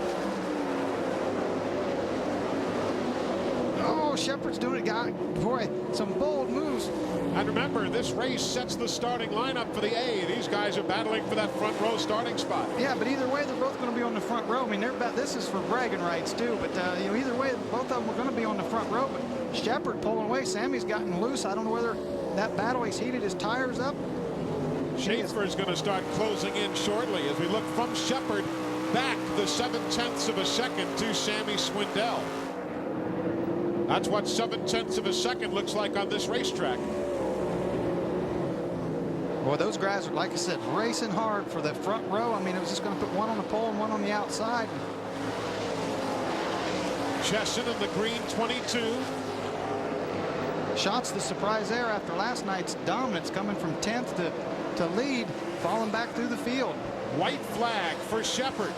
Oh, Shepard's doing it, guy. Boy, some bold moves. And remember, this race sets the starting lineup for the A. These guys are battling for that front row starting spot. Yeah, but either way, they're both going to be on the front row. I mean, this is for bragging rights too. But you know, either way, both of them are going to be on the front row. But Shepard pulling away. Sammy's gotten loose. I don't know whether that battle he's heated his tires up. Schaefer is going to start closing in shortly as we look from Shepard back the 7/10 of a second to Sammy Swindell. That's what 7/10 of a second looks like on this racetrack. Boy, those guys are, like I said, racing hard for the front row. I mean, it was just going to put one on the pole and one on the outside. Chesson in the green 22. Schatz the surprise there after last night's dominance, coming from 10th to lead, falling back through the field. White flag for Shepard.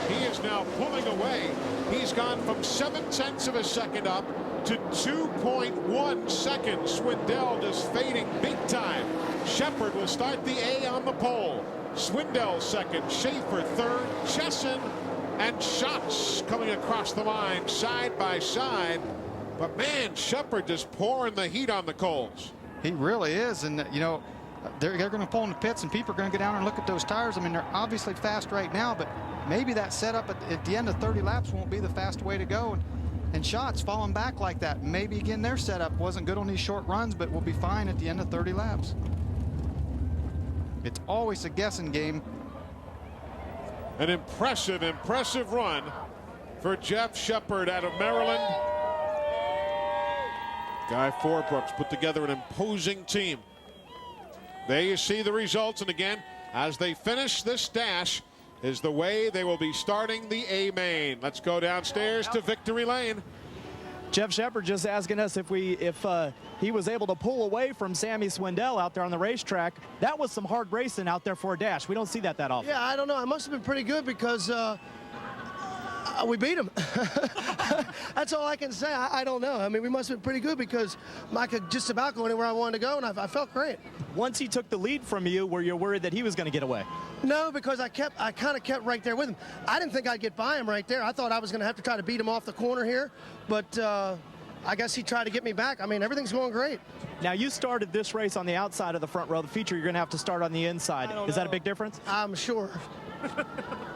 He is now pulling away. He's gone from 7/10 of a second up to 2.1 seconds. Swindell just fading big time. Shepard will start the A on the pole. Swindell second, Schaefer third, Chesson and Schatz coming across the line side by side. But man, Shepard just pouring the heat on the coals. He really is, and you know, they're going to pull in the pits, and people are going to go down and look at those tires. I mean, they're obviously fast right now, but maybe that setup at the end of 30 laps won't be the fast way to go. And Schatz falling back like that. Maybe again their setup wasn't good on these short runs, but will be fine at the end of 30 laps. It's always a guessing game. An impressive run for Jeff Shepard out of Maryland. Guy Forbrook's put together an imposing team. There you see the results, and again, as they finish this dash, is the way they will be starting the A main. Let's go downstairs to Victory Lane. Jeff Shepard just asking us if he was able to pull away from Sammy Swindell out there on the racetrack. That was some hard racing out there for a dash. We don't see that often. Yeah, I don't know. It must have been pretty good because we beat him. That's all I can say. I don't know. I mean, we must have been pretty good because I could just about go anywhere I wanted to go, and I felt great. Once he took the lead from you, were you worried that he was going to get away? No, because I kind of kept right there with him. I didn't think I'd get by him right there. I thought I was going to have to try to beat him off the corner here, but I guess he tried to get me back. I mean, everything's going great. Now, you started this race on the outside of the front row. The feature, you're going to have to start on the inside. Is that a big difference? I'm sure.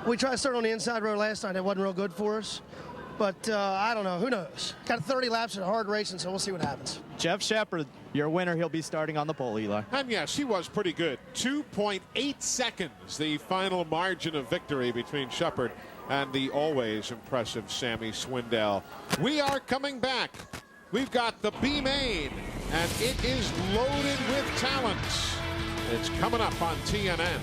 We tried to start on the inside row last night. It wasn't real good for us. But I don't know. Who knows? Got 30 laps of hard racing, so we'll see what happens. Jeff Shepard, your winner. He'll be starting on the pole, Eli. And yes, he was pretty good. 2.8 seconds, the final margin of victory between Shepard and the always impressive Sammy Swindell. We are coming back. We've got the B main, and it is loaded with talents. It's coming up on TNN.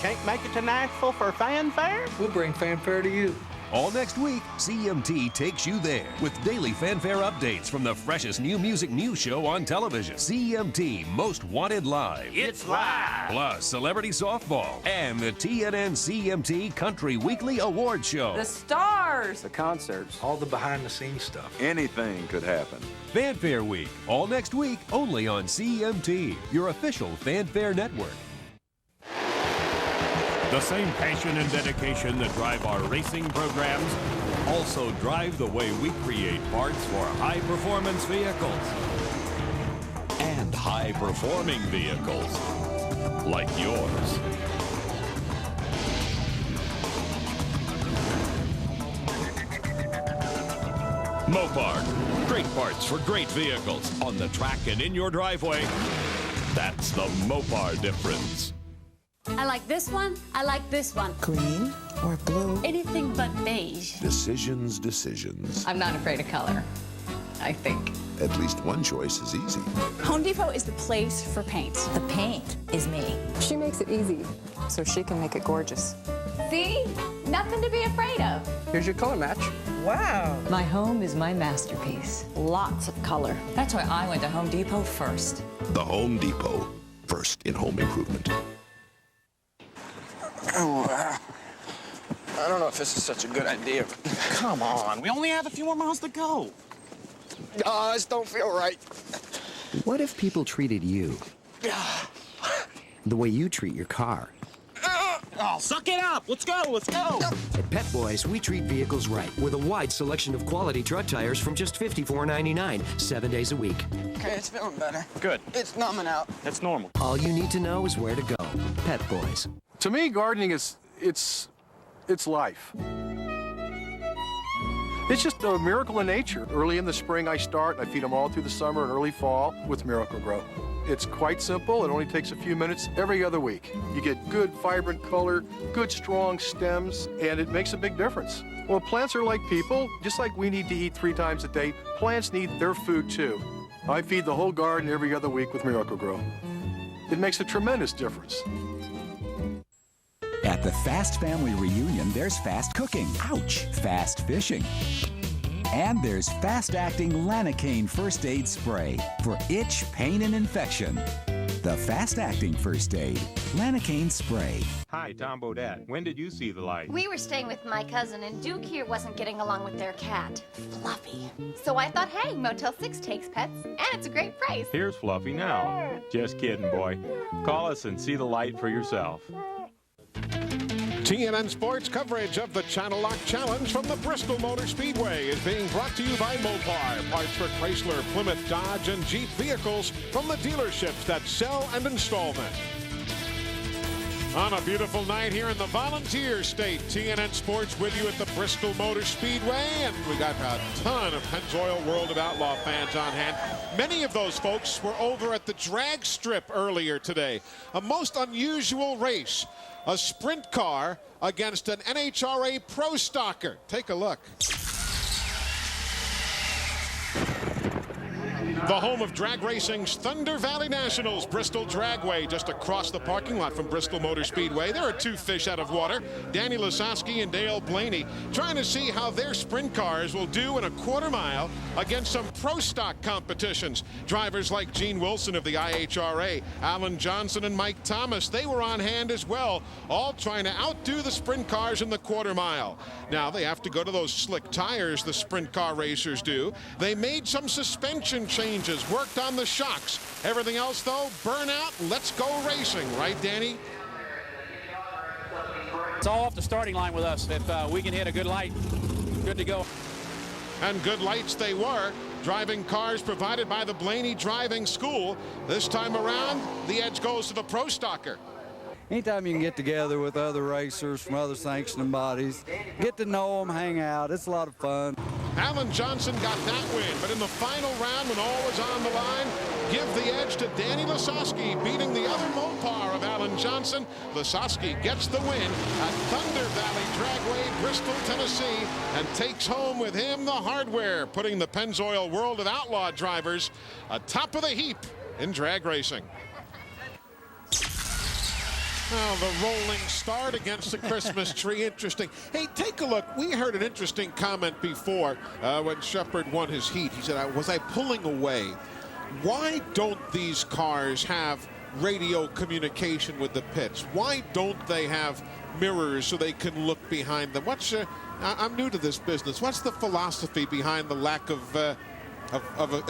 Can't make it to Nashville for fanfare? We'll bring fanfare to you. All next week, CMT takes you there with daily fanfare updates from the freshest new music news show on television. CMT Most Wanted Live. It's live. Plus celebrity softball and the TNN CMT Country Weekly Award Show. The stars. The concerts. All the behind-the-scenes stuff. Anything could happen. Fanfare Week. All next week, only on CMT, your official fanfare network. The same passion and dedication that drive our racing programs also drive the way we create parts for high-performance vehicles. And high-performing vehicles like yours. Mopar, great parts for great vehicles on the track and in your driveway. That's the Mopar difference. I like this one. I like this one. Green or blue? Anything but beige. Decisions, decisions. I'm not afraid of color, I think. At least one choice is easy. Home Depot is the place for paint. The paint is me. She makes it easy, so she can make it gorgeous. See? Nothing to be afraid of. Here's your color match. Wow. My home is my masterpiece. Lots of color. That's why I went to Home Depot first. The Home Depot, first in home improvement. Oh, I don't know if this is such a good idea, but come on. We only have a few more miles to go. I just don't feel right. What if people treated you the way you treat your car? Oh, suck it up. Let's go. Let's go. At Pet Boys, we treat vehicles right with a wide selection of quality truck tires from just $54.99, 7 days a week. Okay, it's feeling better. Good. It's numbing out. That's normal. All you need to know is where to go. Pet Boys. To me, gardening is, it's life. It's just a miracle in nature. Early in the spring, I start. I feed them all through the summer and early fall with Miracle-Gro. It's quite simple. It only takes a few minutes every other week. You get good, vibrant color, good, strong stems, and it makes a big difference. Well, plants are like people. Just like we need to eat 3 times a day, plants need their food too. I feed the whole garden every other week with Miracle-Gro. It makes a tremendous difference. At the Fast Family Reunion, there's fast cooking. Ouch! Fast fishing. And there's fast-acting Lanacane First Aid Spray for itch, pain, and infection. The fast-acting first aid, Lanacane Spray. Hi, Tom Bodette. When did you see the light? We were staying with my cousin, and Duke here wasn't getting along with their cat, Fluffy. So I thought, hey, Motel 6 takes pets, and it's a great price. Here's Fluffy now. Just kidding, boy. Call us and see the light for yourself. TNN Sports coverage of the Channel Lock Challenge from the Bristol Motor Speedway is being brought to you by Mopar, parts for Chrysler, Plymouth, Dodge, and Jeep vehicles from the dealerships that sell and install them. On a beautiful night here in the Volunteer State, TNN Sports with you at the Bristol Motor Speedway, and we got a ton of Pennzoil World of Outlaw fans on hand. Many of those folks were over at the drag strip earlier today. A most unusual race. A sprint car against an NHRA Pro Stocker. Take a look. The home of drag racing's Thunder Valley Nationals, Bristol Dragway, just across the parking lot from Bristol Motor Speedway. There are 2 fish out of water, Danny Lasowski and Dale Blaney, trying to see how their sprint cars will do in a quarter mile against some pro stock competitions. Drivers like Gene Wilson of the IHRA, Alan Johnson and Mike Thomas, they were on hand as well, all trying to outdo the sprint cars in the quarter mile. Now they have to go to those slick tires the sprint car racers do. They made some suspension changes, worked on the shocks. Everything else, though, burn out, let's go racing. Right, Danny? It's all off the starting line with us. If we can hit a good light, good to go. And good lights they were. Driving cars provided by the Blaney Driving School. This time around, the edge goes to the Pro Stocker. Anytime you can get together with other racers from other sanctioning bodies, get to know them, hang out, it's a lot of fun. Alan Johnson got that win, but in the final round when all was on the line, give the edge to Danny Lasowski, beating the other Mopar of Alan Johnson. Lasowski gets the win at Thunder Valley Dragway, Bristol, Tennessee, and takes home with him the hardware, putting the Pennzoil World of Outlaw drivers atop of the heap in drag racing. Oh, the rolling start against the Christmas tree. Interesting. Hey, take a look. We heard an interesting comment before when Shepard won his heat. He said, was I pulling away? Why don't these cars have radio communication with the pits? Why don't they have mirrors so they can look behind them? I'm new to this business. What's the philosophy behind the lack of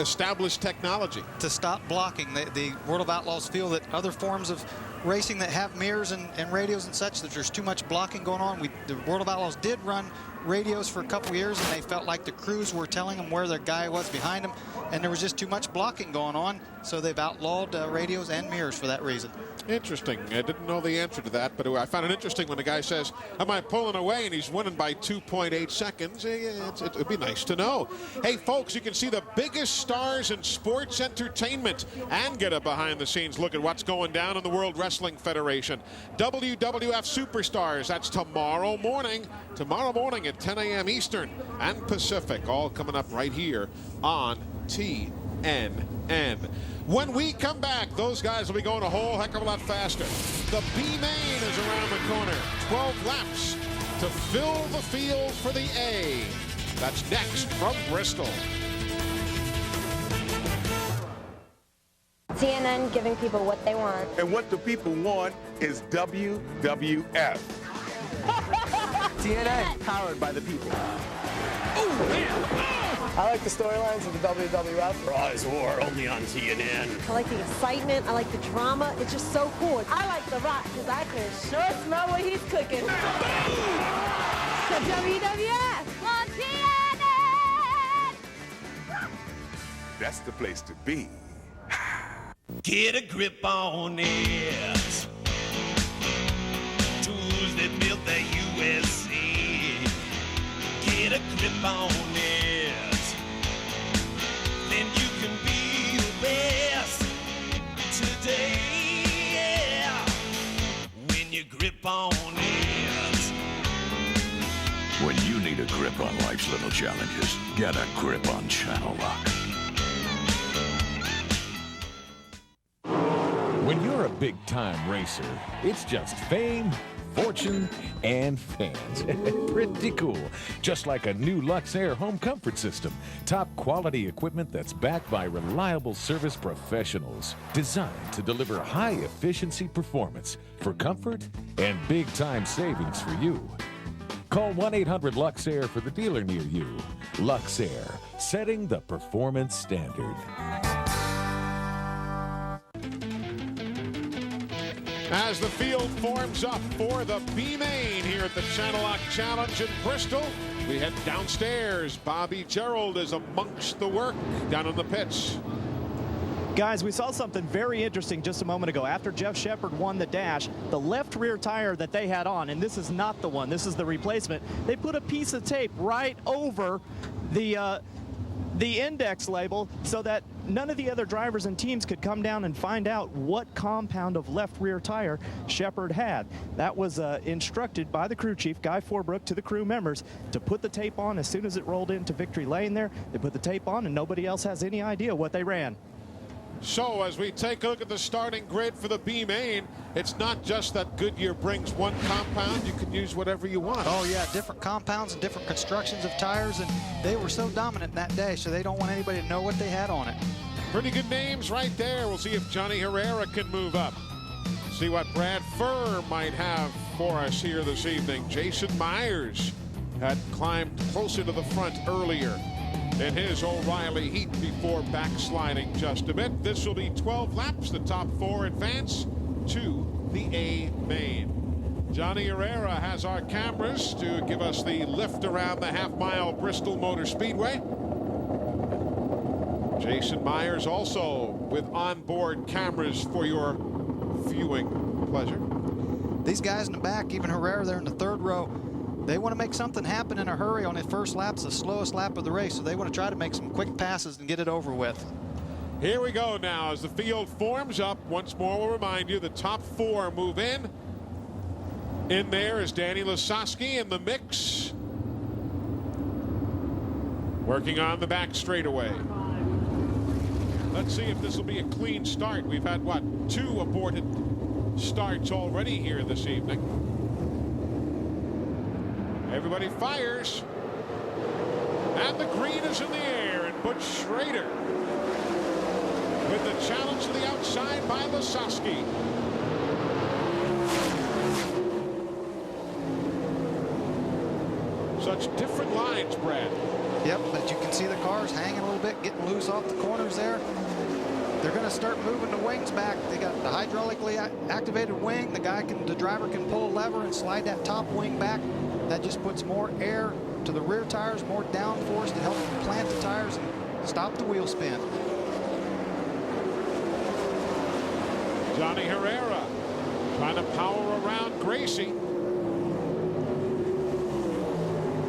established technology? To stop blocking. The World of Outlaws feel that other forms of racing that have mirrors and radios and such, that there's too much blocking going on. The World of Outlaws did run radios for a couple years, and they felt like the crews were telling them where their guy was behind them, and there was just too much blocking going on, so they've outlawed radios and mirrors for that reason. Interesting. I didn't know the answer to that, but I found it interesting when the guy says, am I pulling away, and he's winning by 2.8 seconds. It'd be nice to know. Hey, folks, you can see the biggest stars in sports entertainment and get a behind-the-scenes look at what's going down in the World Wrestling Federation. WWF Superstars, that's tomorrow morning at 10 a.m. Eastern and Pacific, all coming up right here on TNN. When we come back, those guys will be going a whole heck of a lot faster. The B-Main is around the corner. 12 laps to fill the field for the A. That's next from Bristol. TNN giving people what they want. And what the people want is WWF. TNN, powered by the people. I like the storylines of the WWF. Rise War, only on TNN. I like the excitement. I like the drama. It's just so cool. I like The Rock because I can sure smell what he's cooking. The WWF on TNN. That's the place to be. Get a grip on it. Tools that built the USA. Get a grip on it. Then you can be the best today. Yeah. When you grip on it. When you need a grip on life's little challenges, get a grip on Channel Lock. When you're a big-time racer, it's just fame, fortune, and fans. Pretty cool. Just like a new Luxair home comfort system. Top quality equipment that's backed by reliable service professionals. Designed to deliver high-efficiency performance for comfort and big-time savings for you. Call 1-800-LUXAIR for the dealer near you. Luxair, setting the performance standard. As the field forms up for the B-Main here at the Channel Lock Challenge in Bristol, we head downstairs. Bobby Gerald is amongst the work down in the pits. Guys, we saw something very interesting just a moment ago. After Jeff Shepard won the dash, the left rear tire that they had on, and this is not the one, this is the replacement, they put a piece of tape right over the index label so that none of the other drivers and teams could come down and find out what compound of left rear tire Shepard had. That was instructed by the crew chief, Guy Forbrook, to the crew members to put the tape on as soon as it rolled into victory lane there. They put the tape on and nobody else has any idea what they ran. So as we take a look at the starting grid for the B-Main, it's not just that Goodyear brings one compound. You can use whatever you want. Oh, yeah, different compounds and different constructions of tires, and they were so dominant that day, so they don't want anybody to know what they had on it. Pretty good names right there. We'll see if Johnny Herrera can move up. See what Brad Furr might have for us here this evening. Jason Myers had climbed closer to the front earlier in his O'Reilly heat before backsliding just a bit. This will be 12 laps. The top four advance to the A-Main. Johnny Herrera has our cameras to give us the lift around the half-mile Bristol Motor Speedway. Jason Myers also with onboard cameras for your viewing pleasure. These guys in the back, even Herrera there in the third row, they want to make something happen in a hurry on his first lap. It's the slowest lap of the race, so they want to try to make some quick passes and get it over with. Here we go now as the field forms up. Once more, we'll remind you the top 4 move in. In there is Danny Lasowski in the mix, working on the back straightaway. Let's see if this will be a clean start. We've had, what, 2 aborted starts already here this evening. Everybody fires. And the green is in the air, and Butch Schrader with the challenge to the outside by Lasowski. Such different lines, Brad. Yep, but you can see the cars hanging a little bit, getting loose off the corners there. They're going to start moving the wings back. They got the hydraulically activated wing. The driver can pull a lever and slide that top wing back. That just puts more air to the rear tires, more downforce to help plant the tires and stop the wheel spin. Johnny Herrera trying to power around Gracie.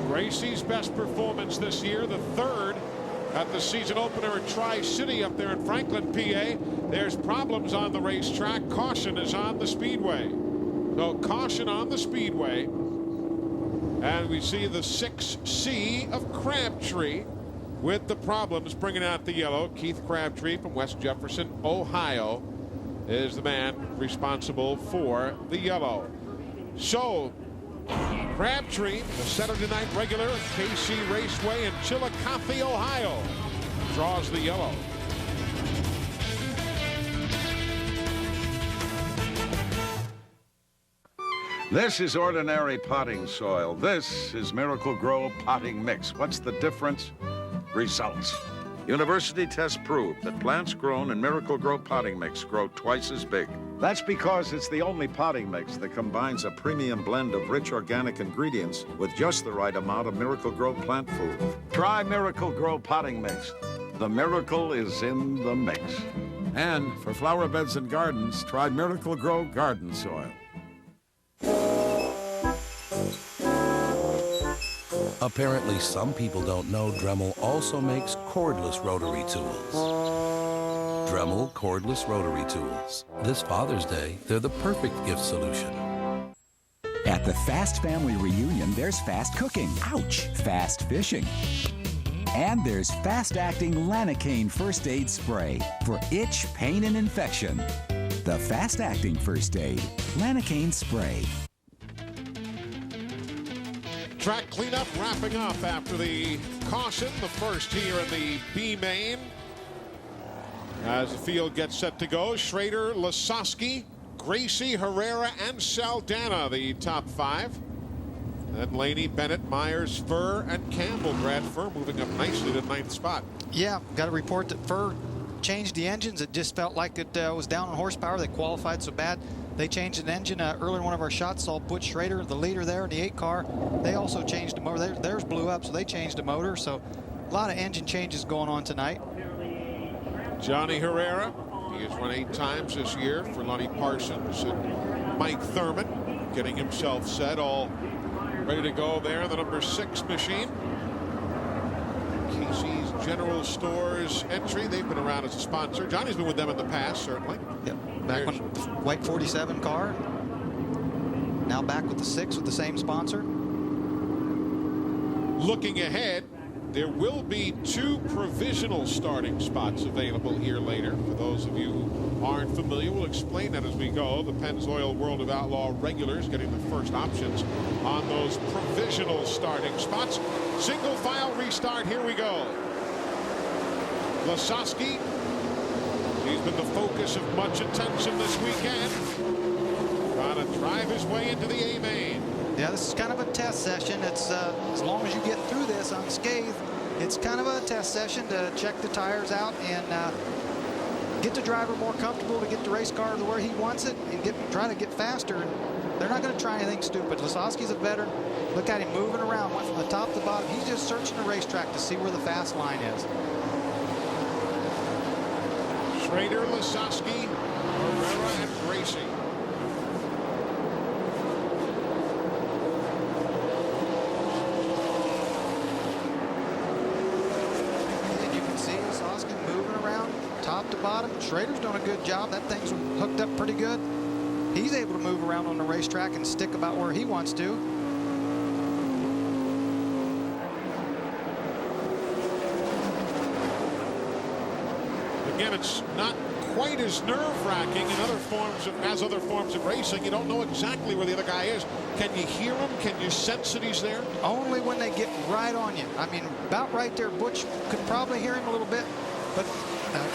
Gracie's best performance this year, the 3rd at the season opener at Tri-City up there in Franklin, PA. There's problems on the racetrack. Caution is on the speedway. So caution on the speedway. And we see the 6C of Crabtree with the problems bringing out the yellow. Keith Crabtree from West Jefferson, Ohio, is the man responsible for the yellow. So Crabtree, the Saturday night regular at KC Raceway in Chillicothe, Ohio, draws the yellow. This is ordinary potting soil. This is Miracle Grow potting mix. What's the difference? Results. University tests prove that plants grown in Miracle Grow potting mix grow twice as big. That's because it's the only potting mix that combines a premium blend of rich organic ingredients with just the right amount of Miracle Grow plant food. Try Miracle Grow potting mix. The miracle is in the mix. And for flower beds and gardens, try Miracle Grow garden soil. Apparently, some people don't know Dremel also makes cordless rotary tools. Dremel cordless rotary tools. This Father's Day, they're the perfect gift solution. At the Fast Family Reunion, there's fast cooking. Ouch! Fast fishing. And there's fast-acting Lanacane First Aid Spray for itch, pain, and infection. The fast-acting First Aid, Lanacane Spray. Track cleanup wrapping up after the caution, the first here in the B main. As the field gets set to go, Schrader, Lasowski, Gracie, Herrera, and Saldana, the top 5. Then Laney, Bennett, Myers, Furr, and Campbell. Brad Furr moving up nicely to 9th spot. Yeah, got a report that Furr changed the engines. It just felt like it was down on horsepower. They qualified so bad. They changed an engine earlier in one of our shots. Saw Butch Schrader, the leader there in the 8 car. They also changed the motor. Theirs blew up, so they changed the motor. So a lot of engine changes going on tonight. Johnny Herrera, he has run 8 times this year for Lonnie Parsons and Mike Thurman, getting himself set, all ready to go there. The number 6 machine. Casey's General Stores entry. They've been around as a sponsor. Johnny's been with them in the past, certainly. Yep. Back when white 47 car. Now back with the 6 with the same sponsor. Looking ahead, there will be 2 provisional starting spots available here later. For those of you who aren't familiar, we'll explain that as we go. The Pennzoil World of Outlaw regulars getting the first options on those provisional starting spots. Single file restart. Here we go. Lasowski, he's been the focus of much attention this weekend. Trying to drive his way into the A main. Yeah, this is kind of a test session. It's as long as you get through this unscathed, it's kind of a test session to check the tires out and get the driver more comfortable, to get the race car to where he wants it, and try to get faster. And they're not going to try anything stupid. Lasowski's a veteran. Look at him moving around, went from the top to the bottom. He's just searching the racetrack to see where the fast line is. Schrader, Lasowski, Herrera, and Gracie. And you can see Lasowski moving around top to bottom. Schrader's doing a good job. That thing's hooked up pretty good. He's able to move around on the racetrack and stick about where he wants to. Again, it's not quite as nerve-wracking in other forms of racing. You don't know exactly where the other guy is. Can you hear him? Can you sense that he's there? Only when they get right on you. I mean, about right there, Butch could probably hear him a little bit, but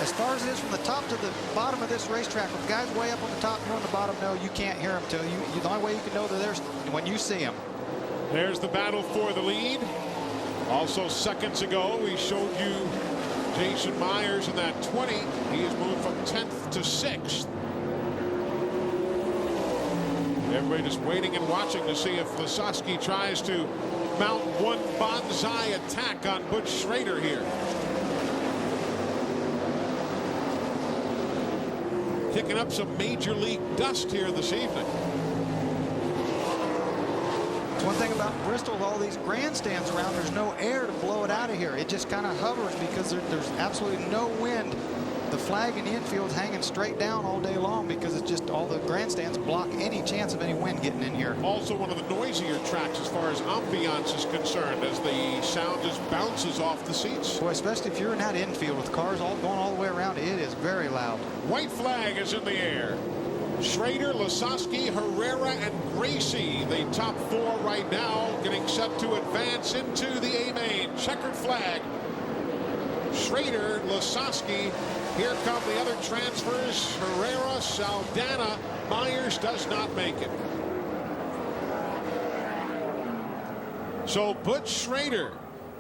as far as it is from the top to the bottom of this racetrack, with guys way up on the top and on the bottom, no, you can't hear them. The only way you can know that there's when you see them. There's the battle for the lead. Also, seconds ago, we showed you Jason Myers in that 20. He has moved from 10th to 6th. Everybody just waiting and watching to see if Lasowski tries to mount one bonsai attack on Butch Schrader here. Kicking up some major league dust here this evening. It's one thing about Bristol, with all these grandstands around, there's no air to blow it out of here. It just kind of hovers because there's absolutely no wind. The flag in the infield's hanging straight down all day long because it's just all the grandstands block any chance of any wind getting in here. Also one of the noisier tracks as far as ambiance is concerned, as the sound just bounces off the seats. Boy, especially if you're in that infield with cars all going all the way around, it is very loud. White flag is in the air. Schrader, Lasowski, Herrera, and Gracie, the top 4 right now, getting set to advance into the A-main. Checkered flag. Schrader, Lasowski. Here come the other transfers. Herrera, Saldana. Myers does not make it. So Butch Schrader,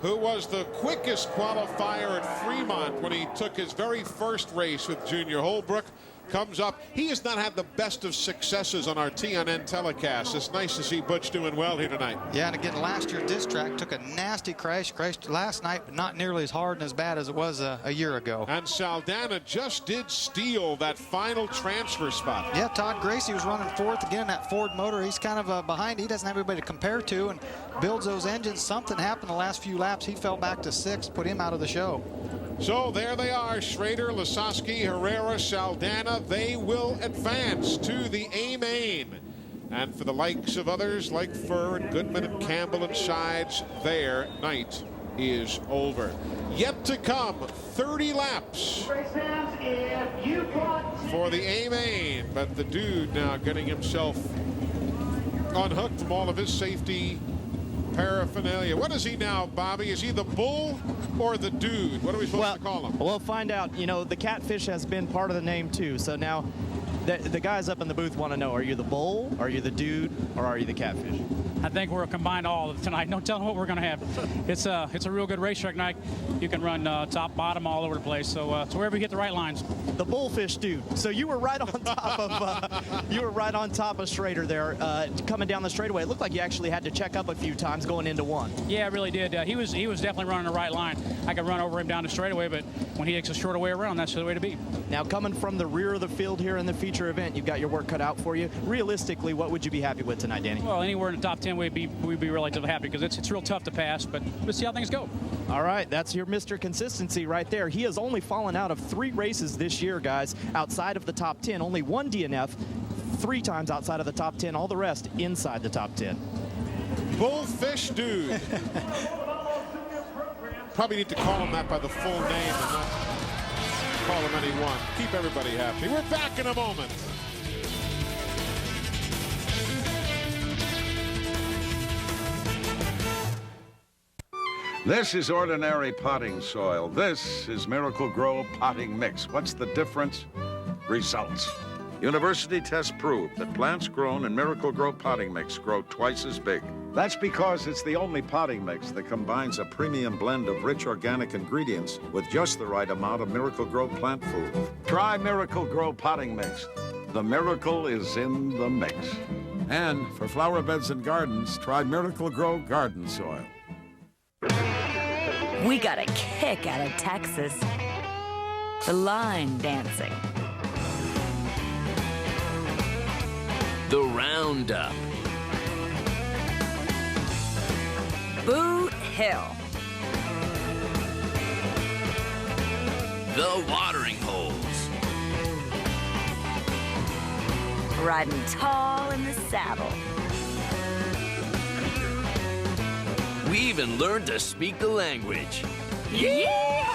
who was the quickest qualifier at Fremont when he took his very first race with Junior Holbrook, comes up. He has not had the best of successes on our TNN telecast. It's nice to see Butch doing well here tonight. Yeah, and again, last year this track took a nasty crash. Crashed last night, but not nearly as hard and as bad as it was a year ago. And Saldana just did steal that final transfer spot. Yeah, Todd Gracie was running 4th again in that Ford motor. He's kind of behind. He doesn't have anybody to compare to and builds those engines. Something happened the last few laps. He fell back to 6th, put him out of the show. So there they are, Schrader, Lasowski, Herrera, Saldana. They will advance to the A-main. And for the likes of others like Furr and Goodman and Campbell and Sides, their night is over. Yet to come, 30 laps for the A-main. But the dude now getting himself unhooked from all of his safety paraphernalia. What is he now, Bobby? Is he the bull or the dude? What are we supposed to call him? We'll find out. You know, the catfish has been part of the name too. So now the guys up in the booth want to know, are you the bull, are you the dude, or are you the catfish? I think we're combined all of tonight. No telling what we're going to have. It's a real good racetrack night. You can run top, bottom, all over the place. So wherever you get the right lines. The bullfish dude. So you were right on top of Schrader there, coming down the straightaway. It looked like you actually had to check up a few times going into one. Yeah, I really did. He was definitely running the right line. I could run over him down the straightaway, but when he takes a shorter way around, that's the way to be. Now, coming from the rear of the field here in the feature event, you've got your work cut out for you. Realistically, what would you be happy with tonight, Danny? Well, anywhere in the top 10, we'd be relatively happy because it's real tough to pass, but we'll see how things go. All right, that's your Mr. Consistency right there. He has only fallen out of 3 races this year, guys, outside of the top 10. Only 1 DNF, 3 times outside of the top 10. All the rest inside the top 10. Bullfish dude. Probably need to call him that by the full name and not call him any one. Keep everybody happy. We're back in a moment. This is ordinary potting soil. This is Miracle Grow potting mix. What's the difference? Results. University tests prove that plants grown in Miracle Grow potting mix grow twice as big. That's because it's the only potting mix that combines a premium blend of rich organic ingredients with just the right amount of Miracle-Gro plant food. Try Miracle-Gro potting mix. The miracle is in the mix. And for flower beds and gardens, try Miracle-Gro garden soil. We got a kick out of Texas. The line dancing. The Roundup. Boot Hill. The Watering Holes. Riding tall in the saddle. We even learned to speak the language. Yeah!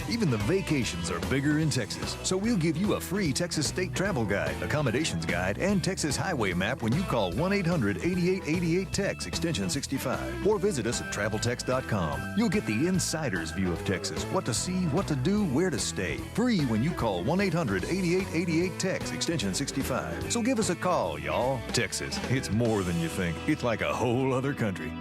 Even the vacations are bigger in Texas, so we'll give you a free Texas State Travel Guide, Accommodations Guide, and Texas Highway Map when you call 1-800-8888-TEX, extension 65, or visit us at TravelTex.com. You'll get the insider's view of Texas, what to see, what to do, where to stay. Free when you call 1-800-8888-TEX, extension 65. So give us a call, y'all. Texas, it's more than you think. It's like a whole other country.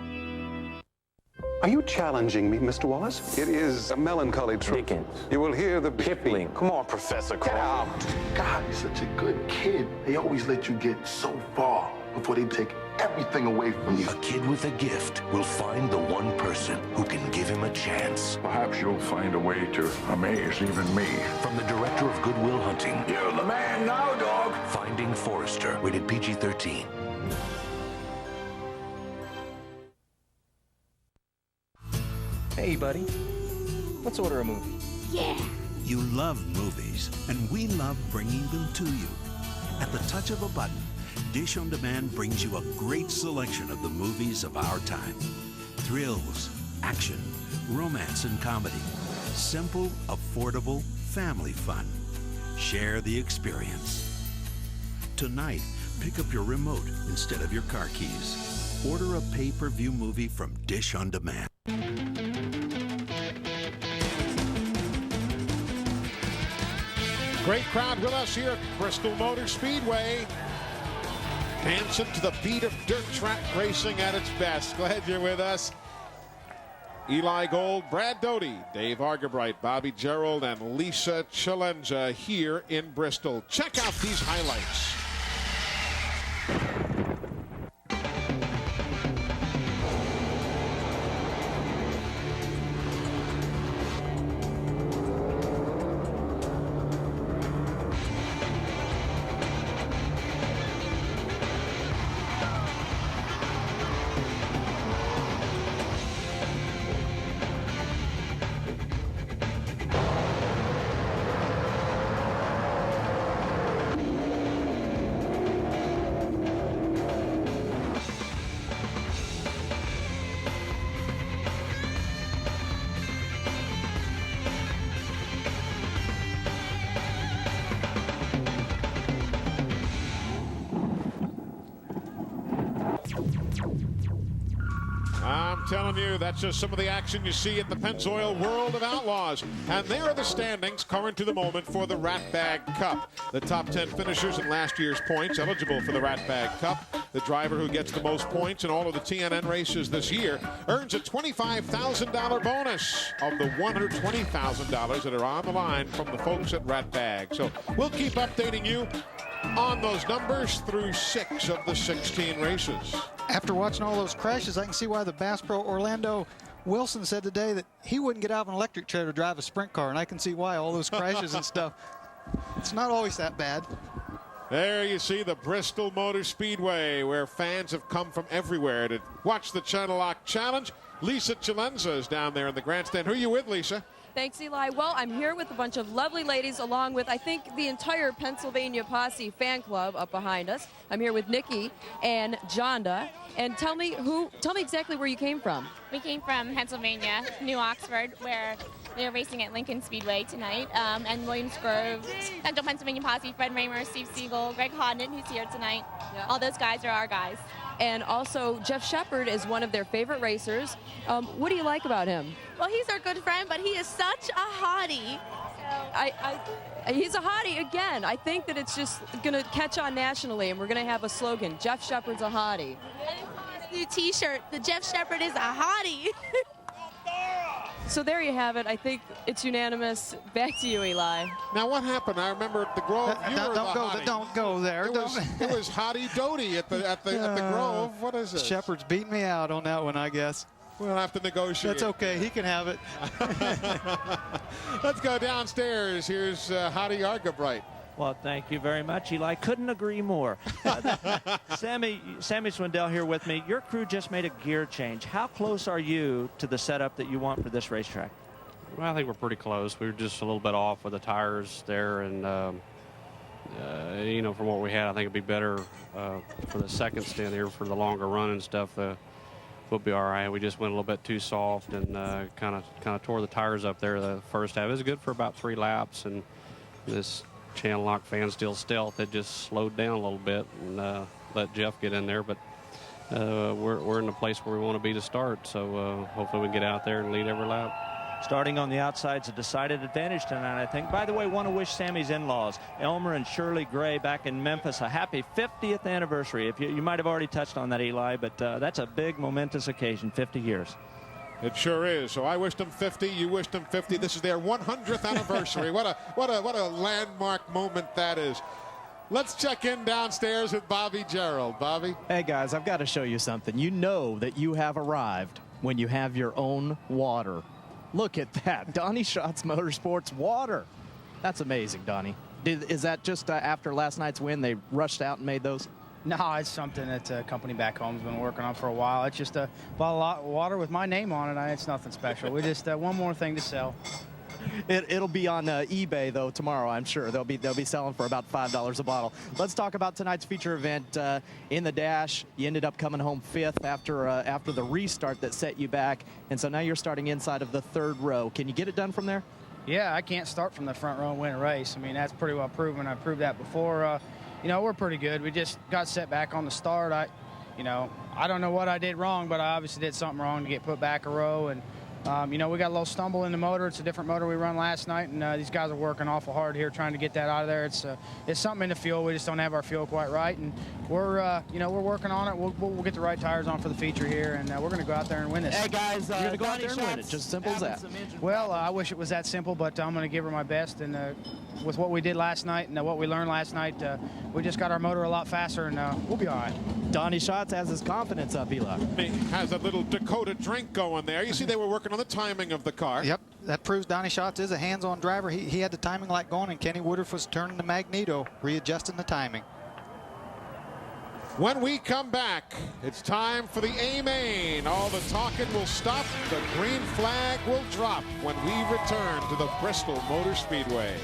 Are you challenging me, Mr. Wallace? It is a melancholy truth. Dickens. You will hear the Kipling. Come on, Professor. Get out. God, you're such a good kid. They always let you get so far before they take everything away from you. A kid with a gift will find the one person who can give him a chance. Perhaps you'll find a way to amaze even me. From the director of Good Will Hunting. You're the man now, dog. Finding Forrester, rated PG-13. Hey, buddy. Let's order a movie. Yeah. You love movies, and we love bringing them to you. At the touch of a button, Dish on Demand brings you a great selection of the movies of our time. Thrills, action, romance, and comedy. Simple, affordable, family fun. Share the experience. Tonight, pick up your remote instead of your car keys. Order a pay-per-view movie from Dish on Demand. Great crowd with us here at Bristol Motor Speedway. Dancing to the beat of dirt track racing at its best. Glad you're with us. Eli Gold, Brad Doty, Dave Argabright, Bobby Gerald, and Lisa Chalenza here in Bristol. Check out these highlights. I'm telling you, that's just some of the action you see at the Pennzoil World of Outlaws. And there are the standings current to the moment for the Rat Bag Cup. The top 10 finishers in last year's points eligible for the Rat Bag Cup. The driver who gets the most points in all of the TNN races this year earns a $25,000 bonus of the $120,000 that are on the line from the folks at Rat Bag. So we'll keep updating you on those numbers through 6 of the 16 races. After watching all those crashes, I can see why the Bass Pro Orlando Wilson said today that he wouldn't get out of an electric chair to drive a sprint car, and I can see why, all those crashes and stuff. It's not always that bad. There you see the Bristol Motor Speedway, where fans have come from everywhere to watch the Channel Lock Challenge. Lisa Chalenza is down there in the grandstand. Who are you with, Lisa? Thanks, Eli. Well, I'm here with a bunch of lovely ladies, along with, I think, the entire Pennsylvania Posse fan club up behind us. I'm here with Nikki and Jonda. And tell me exactly where you came from. We came from Pennsylvania, New Oxford, where they're racing at Lincoln Speedway tonight, and Williams Grove, Central Pennsylvania Posse, Fred Raymer, Steve Siegel, Greg Hodden, who's here tonight. Yeah. All those guys are our guys. And also, Jeff Shepard is one of their favorite racers. What do you like about him? Well, he's our good friend, but he is such a hottie. He's a hottie again. I think that it's just going to catch on nationally, and we're going to have a slogan, Jeff Shepard's a hottie. new t-shirt. The Jeff Shepherd is a hottie. So there you have it. I think it's unanimous. Back to you, Eli. Now, what happened? I remember at the Grove. Don't go there. It was Hottie Doty at the Grove. What is it? Shepard's beat me out on that one, I guess. We'll have to negotiate. That's okay. He can have it. Let's go downstairs. Here's Hottie Argabright. Well, thank you very much, Eli. Couldn't agree more. Sammy Swindell here with me. Your crew just made a gear change. How close are you to the setup that you want for this racetrack? Well, I think we're pretty close. We were just a little bit off with the tires there, and you know, from what we had, I think it'd be better for the second stint here for the longer run and stuff. We'll be all right. We just went a little bit too soft and kind of tore the tires up there the first half. It was good for about 3 laps, and this channel lock fan still stealth had just slowed down a little bit and let Jeff get in there, but we're in the place where we want to be to start, so hopefully we can get out there and lead every lap. Starting on the outside's a decided advantage tonight, I think. By the way, want to wish Sammy's in-laws, Elmer and Shirley Gray, back in Memphis, a happy 50th anniversary. If you might have already touched on that, Eli, but that's a big momentous occasion, 50 years. It sure is. So I wished them 50. You wished them 50. This is their 100th anniversary. What a landmark moment that is. Let's check in downstairs with Bobby Gerald. Bobby. Hey guys, I've got to show you something. You know that you have arrived when you have your own water. Look at that, Donnie Schatz Motorsports water. That's amazing, Donnie. Is that just after last night's win, they rushed out and made those? No, it's something that a company back home's been working on for a while. It's just a bottle of water with my name on it. It's nothing special. We just one more thing to sell. It'll be on eBay though tomorrow, I'm sure. They'll be selling for about $5 a bottle. Let's talk about tonight's feature event in the dash. You ended up coming home 5th after the restart that set you back, and so now you're starting inside of the 3rd row. Can you get it done from there? Yeah, I can't start from the front row and win a race. I mean, that's pretty well proven. I proved that before. You know, we're pretty good. We just got set back on the start. I don't know what I did wrong, but I obviously did something wrong to get put back a row. And you know, we got a little stumble in the motor. It's a different motor we run last night, and these guys are working awful hard here trying to get that out of there. It's something in the fuel. We just don't have our fuel quite right, and we're we're working on it. We'll get the right tires on for the feature here, and we're going to go out there and win this. Hey guys, you're going to go out there and win it. Just simple as that. Well, I wish it was that simple, but I'm going to give her my best. And with what we did last night and what we learned last night, we just got our motor a lot faster, and we'll be all right. Donnie Schatz has his confidence up, Eli. He has a little Dakota drink going there. You see they were working on the timing of the car. Yep, that proves Donnie Schatz is a hands-on driver. He had the timing light going, and Kenny Woodruff was turning the magneto, readjusting the timing. When we come back, it's time for the A-Main. All the talking will stop. The green flag will drop when we return to the Bristol Motor Speedway.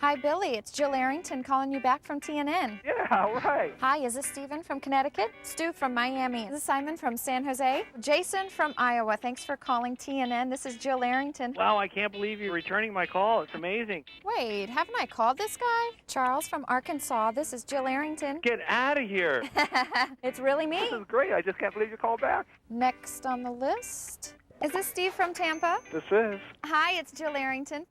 Hi, Billy. It's Jill Arrington calling you back from TNN. Yeah, right. Hi, is this Stephen from Connecticut? Stu from Miami. This is Simon from San Jose. Jason from Iowa. Thanks for calling TNN. This is Jill Arrington. Wow, I can't believe you're returning my call. It's amazing. Wait, haven't I called this guy? Charles from Arkansas. This is Jill Arrington. Get out of here. It's really me. This is great. I just can't believe you called back. Next on the list. Is this Steve from Tampa? This is. Hi, it's Jill Arrington.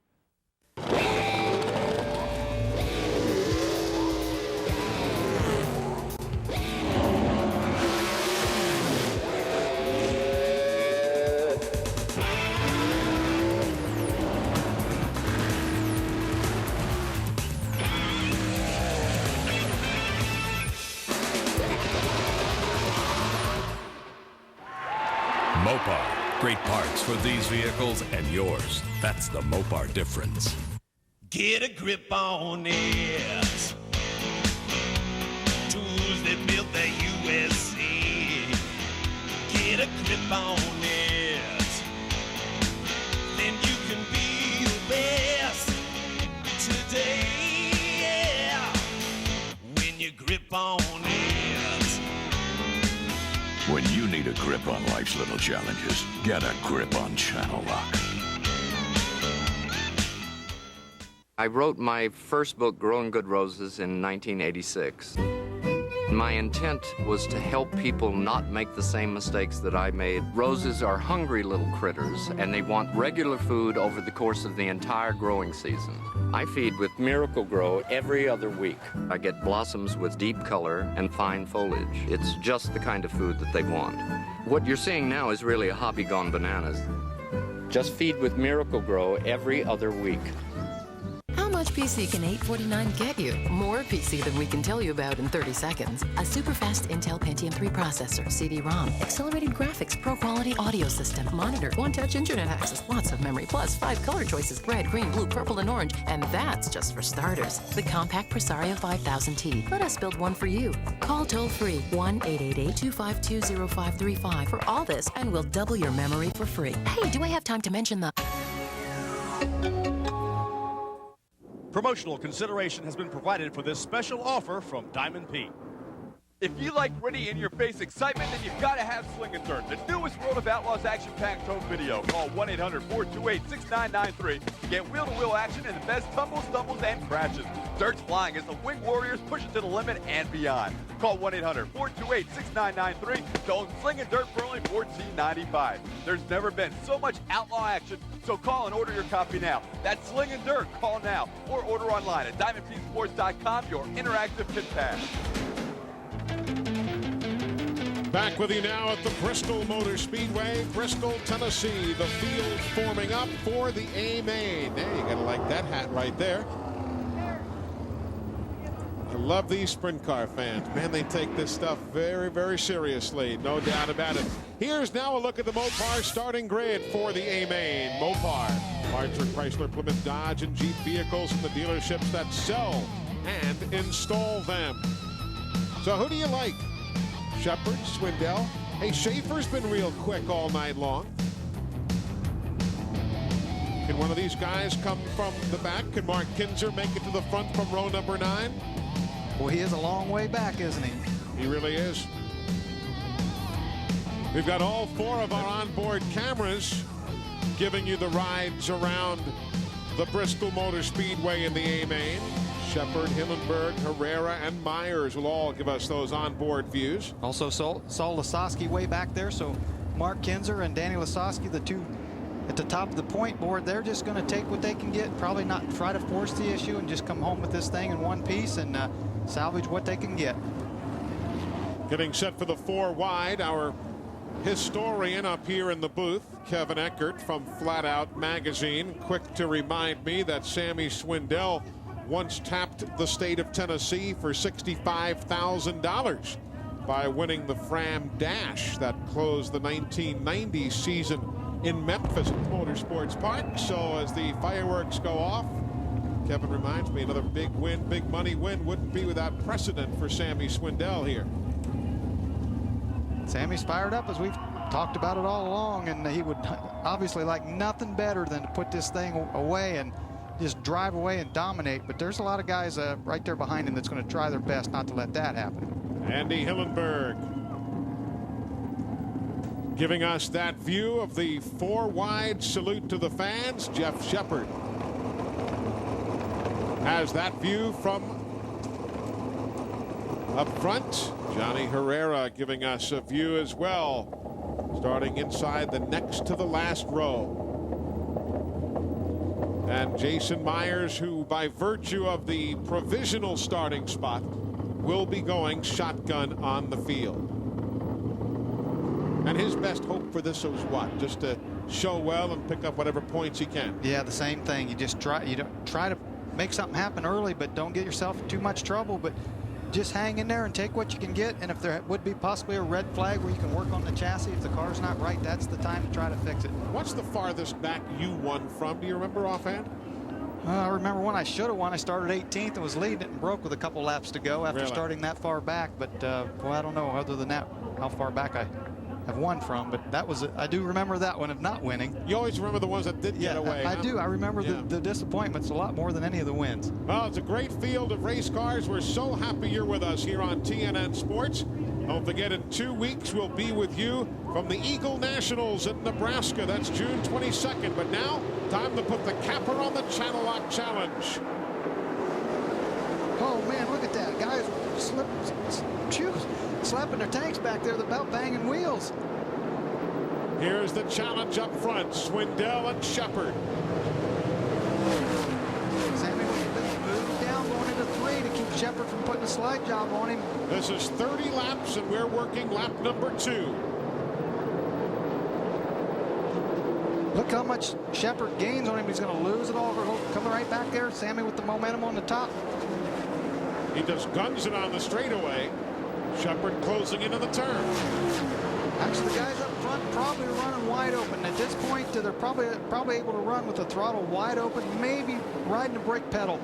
Mopar. Great parts for these vehicles and yours. That's the Mopar difference. Get a grip on it. Tools that built the USA. Get a grip on it. Then you can be the best today. Yeah. When you grip on it. When you need a grip on life's little challenges, get a grip on Channel Lock. I wrote my first book, Growing Good Roses, in 1986. My intent was to help people not make the same mistakes that I made. Roses are hungry little critters, and they want regular food over the course of the entire growing season. I feed with Miracle Grow every other week. I get blossoms with deep color and fine foliage. It's just the kind of food that they want. What you're seeing now is really a hobby gone bananas. Just feed with Miracle Grow every other week. How much PC can $849 get you? More PC than we can tell you about in 30 seconds. A super fast Intel Pentium 3 processor, CD-ROM, accelerated graphics, pro quality audio system, monitor, one-touch internet access, lots of memory, plus 5 color choices, red, green, blue, purple, and orange. And that's just for starters. The compact Presario 5000T. Let us build one for you. Call toll-free 1-888-252-0535 for all this, and we'll double your memory for free. Hey, do I have time to mention the... Promotional consideration has been provided for this special offer from Diamond Pete. If you like gritty in-your-face excitement, then you've got to have Sling and Dirt, the newest World of Outlaws action-packed home video. Call 1-800-428-6993 to get wheel-to-wheel action and the best tumbles, stumbles, and crashes. Dirt's flying as the Wing Warriors push it to the limit and beyond. Call 1-800-428-6993 to own Sling and Dirt for only $14.95. There's never been so much outlaw action, so call and order your copy now. That's Sling and Dirt. Call now or order online at DiamondPeteSports.com, your interactive pit pass. Back with you now at the Bristol Motor Speedway, Bristol, Tennessee. The field forming up for the A-Main. Hey, you gotta like that hat right there. I love these sprint car fans. Man, they take this stuff very, very seriously. No doubt about it. Here's now a look at the Mopar starting grid for the A-Main. Mopar, Marjorie Chrysler, Plymouth, Dodge, and Jeep vehicles in the dealerships that sell and install them. So who do you like? Shepard, Swindell. Hey, Schaefer's been real quick all night long. Can one of these guys come from the back? Can Mark Kinzer make it to the front from row number 9? Well, he is a long way back, isn't he? He really is. We've got all 4 of our onboard cameras giving you the rides around the Bristol Motor Speedway in the A-Main. Shepard, Hillenberg, Herrera, and Myers will all give us those onboard views. Also saw Lasowski way back there, so Mark Kinzer and Danny Lasowski, the two at the top of the point board, they're just going to take what they can get, probably not try to force the issue and just come home with this thing in one piece and salvage what they can get. Getting set for the 4 wide, our historian up here in the booth, Kevin Eckert from Flat Out Magazine, quick to remind me that Sammy Swindell once tapped the state of Tennessee for $65,000 by winning the Fram Dash that closed the 1990 season in Memphis Motorsports Park. So as the fireworks go off, Kevin reminds me another big win, big money win wouldn't be without precedent for Sammy Swindell here. Sammy's fired up, as we've talked about it all along, and he would obviously like nothing better than to put this thing away and just drive away and dominate. But there's a lot of guys right there behind him that's going to try their best not to let that happen. Andy Hillenberg giving us that view of the 4 wide. Salute to the fans. Jeff Shepard has that view from up front. Johnny Herrera giving us a view as well, starting inside the next to the last row. And Jason Myers, who by virtue of the provisional starting spot will be going shotgun on the field. And his best hope for this was what? Just to show well and pick up whatever points he can. Yeah, the same thing. You just try to make something happen early, but don't get yourself in too much trouble. But just hang in there and take what you can get. And if there would be possibly a red flag where you can work on the chassis, if the car's not right, that's the time to try to fix it. What's the farthest back you won from? Do you remember offhand? I remember when I should have won. I started 18th and was leading it and broke with a couple laps to go after starting that far back. But well, I don't know other than that how far back I have won from. But that was I do remember that one of not winning. You always remember the ones that did get away. I do. I remember the disappointments a lot more than any of the wins. Well, it's a great field of race cars. We're so happy you're with us here on TNN Sports. Don't forget, in 2 weeks, we'll be with you from the Eagle Nationals in Nebraska. That's June 22nd. But now, time to put the capper on the Channel Lock Challenge. Oh, man, look at that. Guys slapping their tanks back there. They're about banging wheels. Here's the challenge up front. Swindell and Shepard. Sammy moving down, going into 3 to keep Shepard from putting a slide job on him. This is 30 laps, and we're working lap number 2. Look how much Shepard gains on him. He's going to lose it all. Coming right back there. Sammy with the momentum on the top. He just guns it on the straightaway. Shepard closing into the turn. Actually, the guys up front probably running wide open. At this point, they're probably able to run with the throttle wide open, maybe riding the brake pedal.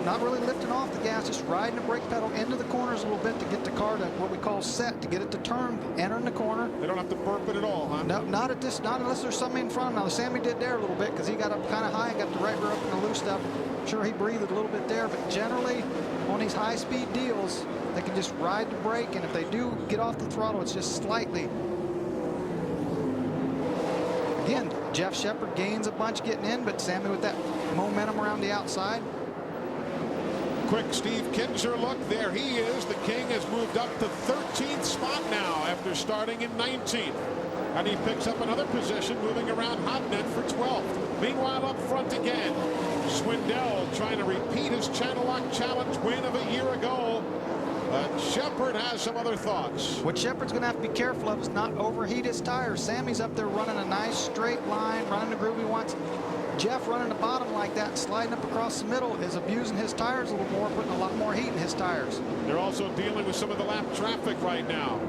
Not really lifting off the gas, just riding the brake pedal into the corners a little bit to get the car to what we call set, to get it to turn, entering the corner. They don't have to burp it at all, huh? No, not unless there's something in front of him. Now, Sammy did there a little bit because he got up kind of high and got the right rear up in the loose stuff. Sure, he breathed a little bit there, but generally on these high-speed deals, they can just ride the brake, and if they do get off the throttle, it's just slightly. Again, Jeff Shepard gains a bunch getting in, but Sammy with that momentum around the outside. Quick Steve Kinzer look. There he is. The King has moved up to 13th spot now after starting in 19th. And he picks up another position, moving around Hodnett for 12th. Meanwhile, up front again, Swindell trying to repeat his Channel Lock Challenge win of a year ago. But Shepard has some other thoughts. What Shepard's going to have to be careful of is not overheat his tires. Sammy's up there running a nice straight line, running the groove he wants. Jeff running the bottom like that, sliding up across the middle, is abusing his tires a little more, putting a lot more heat in his tires. They're also dealing with some of the lap traffic right now.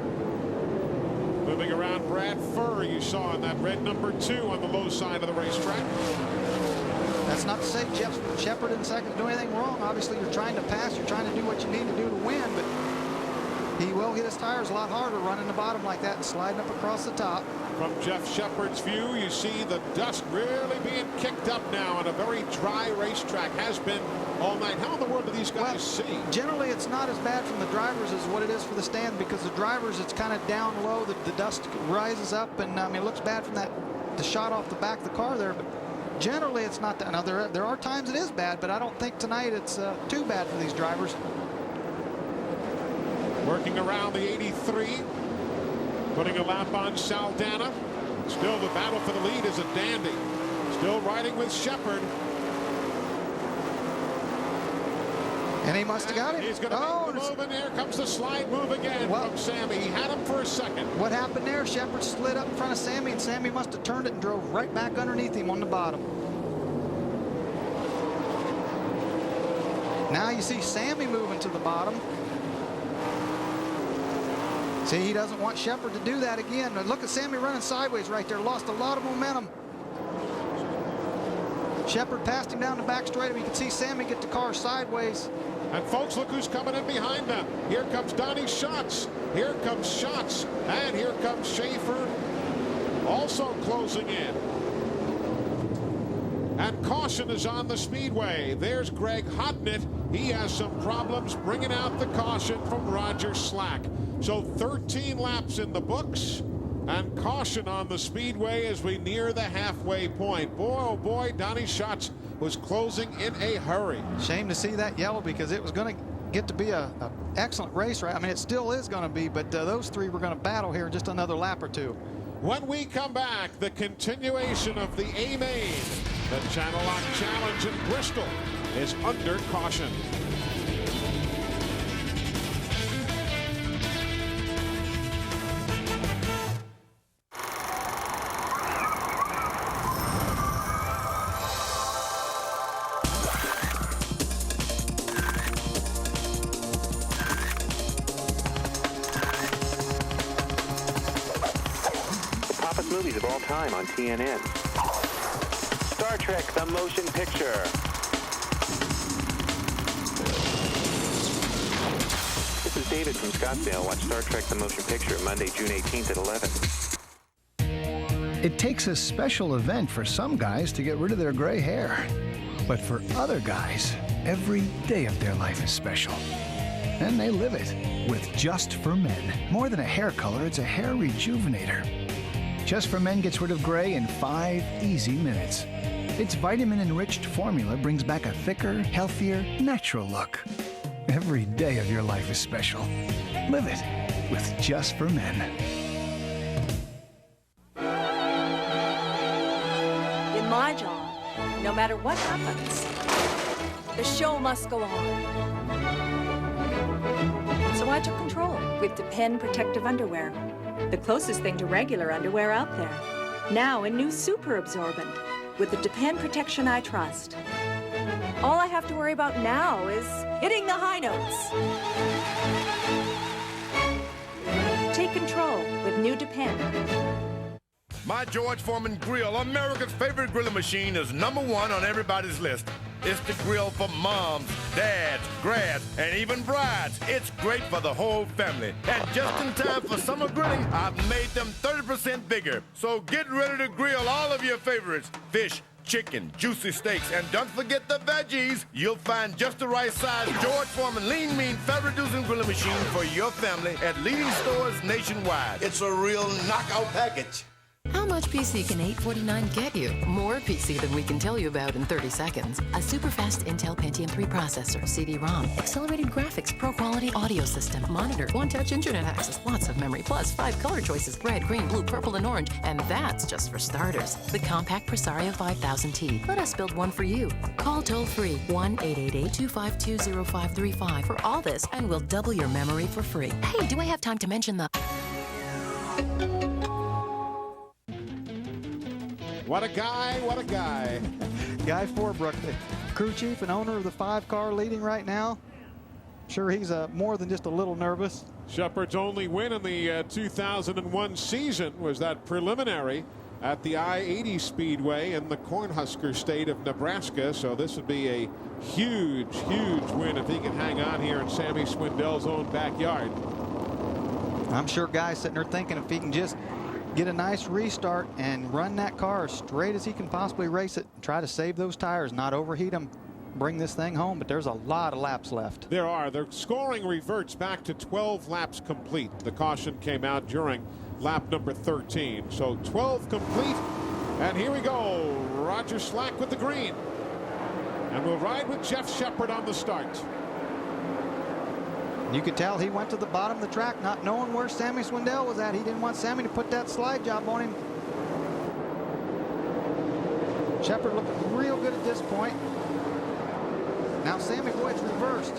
Moving around Brad Furr, you saw in that red number 2 on the low side of the racetrack. That's not to say Jeff Shepard in second to do anything wrong. Obviously, you're trying to pass, you're trying to do what you need to do to win, but he will hit his tires a lot harder running the bottom like that and sliding up across the top. From Jeff Shepard's view, you see the dust really being kicked up now on a very dry racetrack. Has been all night. How in the world do these guys see? Generally, it's not as bad from the drivers as what it is for the stand, because the drivers, it's kind of down low. The dust rises up, and I mean, it looks bad from the shot off the back of the car there, but generally it's not that. Now, there are times it is bad, but I don't think tonight it's too bad for these drivers. Working around the 83, putting a lap on Saldana. Still the battle for the lead is a dandy. Still riding with Shepard. And he must have got him. He's going to make the move, and here comes the slide move again from Sammy. He had him for a second. What happened there? Shepard slid up in front of Sammy, and Sammy must have turned it and drove right back underneath him on the bottom. Now you see Sammy moving to the bottom. See, he doesn't want Shepard to do that again. Look at Sammy running sideways right there. Lost a lot of momentum. Shepard passed him down the back straight. You can see Sammy get the car sideways. And folks, look who's coming in behind them. Here comes Donnie Schatz. Here comes Schatz. And here comes Schaefer, also closing in. And caution is on the speedway. There's Greg Hodnett. He has some problems bringing out the caution from Roger Slack. So 13 laps in the books, and caution on the speedway as we near the halfway point. Boy, oh boy, Donnie Schatz was closing in a hurry. Shame to see that yellow, because it was going to get to be a excellent race, right? I mean, it still is going to be, but those three were going to battle here just another lap or two. When we come back, the continuation of the A-Main. The Channel Lock Challenge in Bristol is under caution. Movies of all time on TNN. Star Trek: The Motion Picture. This is David from Scottsdale. Watch Star Trek: The Motion Picture Monday, June 18th at 11. It takes a special event for some guys to get rid of their gray hair. But for other guys, every day of their life is special. And they live it with Just for Men. More than a hair color, it's a hair rejuvenator. Just for Men gets rid of gray in 5 easy minutes. Its vitamin-enriched formula brings back a thicker, healthier, natural look. Every day of your life is special. Live it with Just for Men. In my job, no matter what happens, the show must go on. So I took control with Depend Protective Underwear, the closest thing to regular underwear out there. Now a new super absorbent with the Depend protection I trust. All I have to worry about now is hitting the high notes. Take control with new Depend. My George Foreman grill, America's favorite grilling machine, is #1 on everybody's list. It's the grill for moms, dads, grads, and even brides. It's great for the whole family. And just in time for summer grilling, I've made them 30% bigger. So get ready to grill all of your favorites. Fish, chicken, juicy steaks, and don't forget the veggies. You'll find just the right size George Foreman Lean Mean fat-reducing grilling machine for your family at leading stores nationwide. It's a real knockout package. How much PC can $849 get you? More PC than we can tell you about in 30 seconds. A super fast Intel Pentium 3 processor, CD-ROM, accelerated graphics, pro quality audio system, monitor, one-touch internet access, lots of memory, plus 5 color choices, red, green, blue, purple, and orange. And that's just for starters. The compact Presario 5000T. Let us build one for you. Call toll-free 1-888-252-0535 for all this, and we'll double your memory for free. Hey, do I have time to mention the... What a guy, what a guy. Guy Forbrook, the crew chief and owner of the 5-car leading right now. Sure, he's more than just a little nervous. Shepard's only win in the 2001 season was that preliminary at the I-80 Speedway in the Cornhusker state of Nebraska. So this would be a huge, huge win if he can hang on here in Sammy Swindell's own backyard. I'm sure Guy's sitting there thinking if he can just get a nice restart and run that car as straight as he can possibly race it, try to save those tires, not overheat them, bring this thing home. But there's a lot of laps left. There are. The scoring reverts back to 12 laps complete. The caution came out during lap number 13. So 12 complete. And here we go. Roger Slack with the green. And we'll ride with Jeff Shepard on the start. You could tell he went to the bottom of the track not knowing where Sammy Swindell was at. He didn't want Sammy to put that slide job on him. Shepard looked real good at this point. Now Sammy, boy, it's reversed.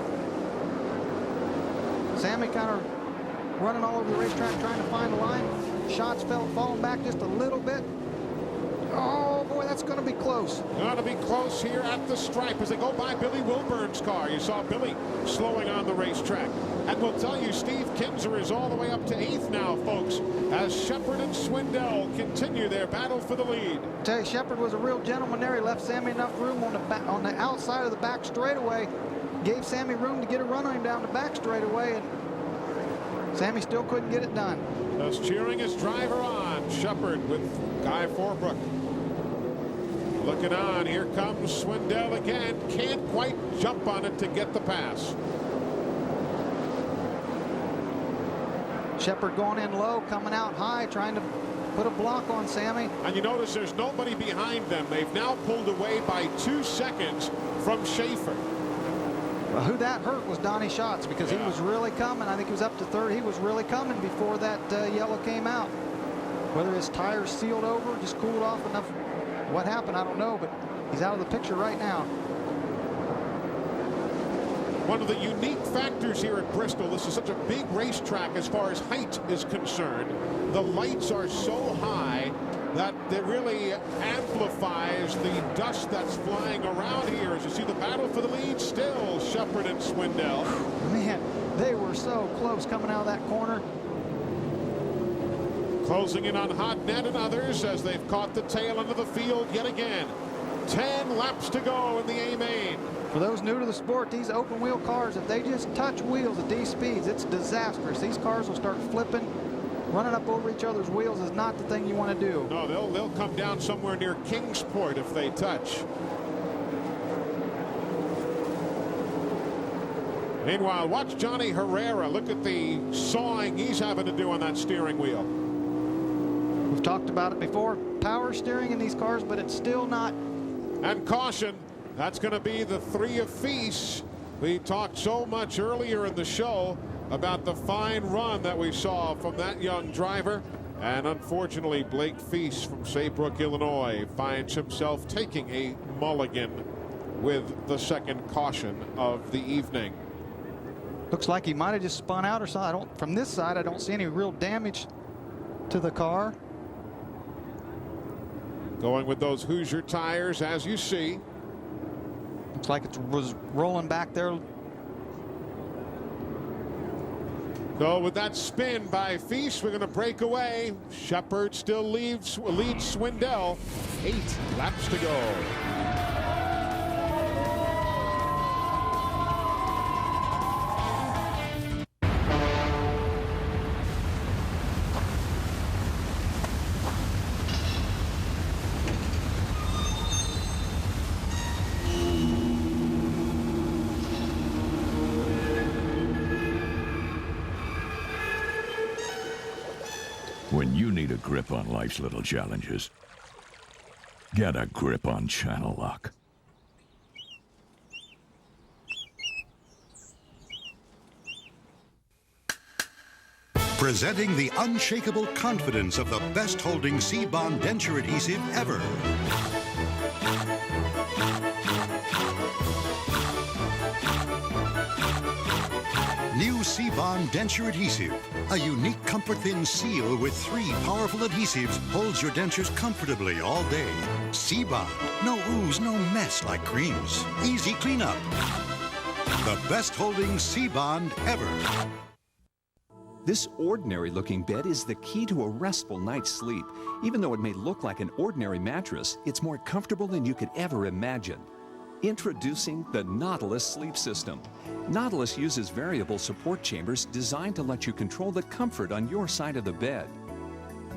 Sammy kind of running all over the racetrack trying to find a line. Shots falling back just a little bit. Oh, boy, that's going to be close. Going to be close here at the stripe as they go by Billy Wilburn's car. You saw Billy slowing on the racetrack. And we'll tell you, Steve Kinzer is all the way up to 8th now, folks, as Shepard and Swindell continue their battle for the lead. I tell you, Shepard was a real gentleman there. He left Sammy enough room on the outside of the back straightaway. Gave Sammy room to get a run on him down the back straightaway, and Sammy still couldn't get it done. Just cheering his driver on. Shepard with Guy Forbrook. Looking on, here comes Swindell again. Can't quite jump on it to get the pass. Shepard going in low, coming out high, trying to put a block on Sammy. And you notice there's nobody behind them. They've now pulled away by 2 seconds from Schaefer. Well, who that hurt was Donnie Schatz, because he was really coming. I think he was up to 3rd. He was really coming before that yellow came out. Whether his tires sealed over, just cooled off enough. What happened, I don't know, but he's out of the picture right now. One of the unique factors here at Bristol, this is such a big racetrack as far as height is concerned. The lights are so high that it really amplifies the dust that's flying around here. As you see the battle for the lead, still Shepard and Swindell. Man, they were so close coming out of that corner. Closing in on Hodnett and others as they've caught the tail end of the field yet again. 10 laps to go in the A-main. For those new to the sport, these open wheel cars, if they just touch wheels at these speeds, it's disastrous. These cars will start flipping. Running up over each other's wheels is not the thing you want to do. No, they'll come down somewhere near Kingsport if they touch. Meanwhile, watch Johnny Herrera. Look at the sawing he's having to do on that steering wheel. We've talked about it before. Power steering in these cars, but it's still not. And caution. That's going to be the 3 of Feast We talked so much earlier in the show about the fine run that we saw from that young driver. And unfortunately, Blake Feast from Saybrook, Illinois, finds himself taking a mulligan with the second caution of the evening. Looks like he might have just spun out or something. From this side, I don't see any real damage to the car. Going with those Hoosier tires, as you see. Looks like it was rolling back there. So with that spin by Feast, we're going to break away. Shepard still leads Swindell. 8 laps to go. When you need a grip on life's little challenges, get a grip on Channel Lock. Presenting the unshakable confidence of the best holding C-Bond denture adhesive ever. New C-Bond denture adhesive. A unique comfort-thin seal with 3 powerful adhesives holds your dentures comfortably all day. C-Bond. No ooze, no mess like creams. Easy cleanup. The best holding C-Bond ever. This ordinary-looking bed is the key to a restful night's sleep. Even though it may look like an ordinary mattress, it's more comfortable than you could ever imagine. Introducing the Nautilus Sleep System. Nautilus uses variable support chambers designed to let you control the comfort on your side of the bed.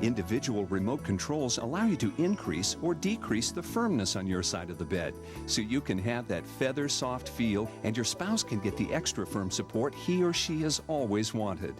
Individual remote controls allow you to increase or decrease the firmness on your side of the bed, so you can have that feather-soft feel and your spouse can get the extra firm support he or she has always wanted.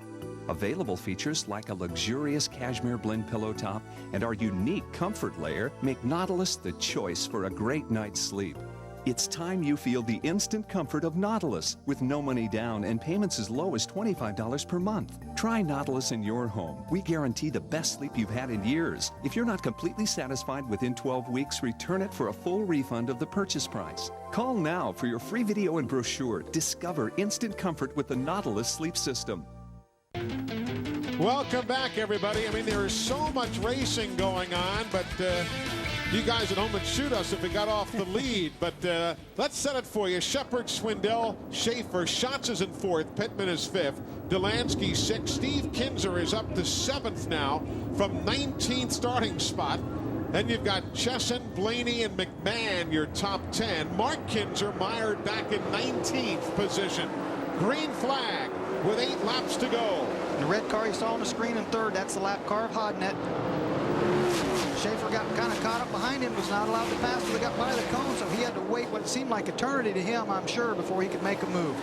Available features like a luxurious cashmere blend pillow top and our unique comfort layer make Nautilus the choice for a great night's sleep. It's time you feel the instant comfort of Nautilus with no money down and payments as low as $25 per month. Try Nautilus in your home. We guarantee the best sleep you've had in years. If you're not completely satisfied within 12 weeks, return it for a full refund of the purchase price. Call now for your free video and brochure. Discover instant comfort with the Nautilus Sleep System. Welcome back, everybody. I mean, there is so much racing going on, but you guys at home would shoot us if we got off the lead. But let's set it for you. Shepard, Swindell, Schaefer. Schatz is in 4th. Pittman is 5th. Delansky 6th. Steve Kinzer is up to 7th now from 19th starting spot. Then you've got Chesson, Blaney, and McMahon, your top 10. Mark Kinzer mired back in 19th position. Green flag with 8 laps to go. The red car you saw on the screen in 3rd, that's the lap car of Hodnett. Schaefer got kind of caught up behind him, was not allowed to pass till they got by the cone, so he had to wait what seemed like eternity to him, I'm sure, before he could make a move.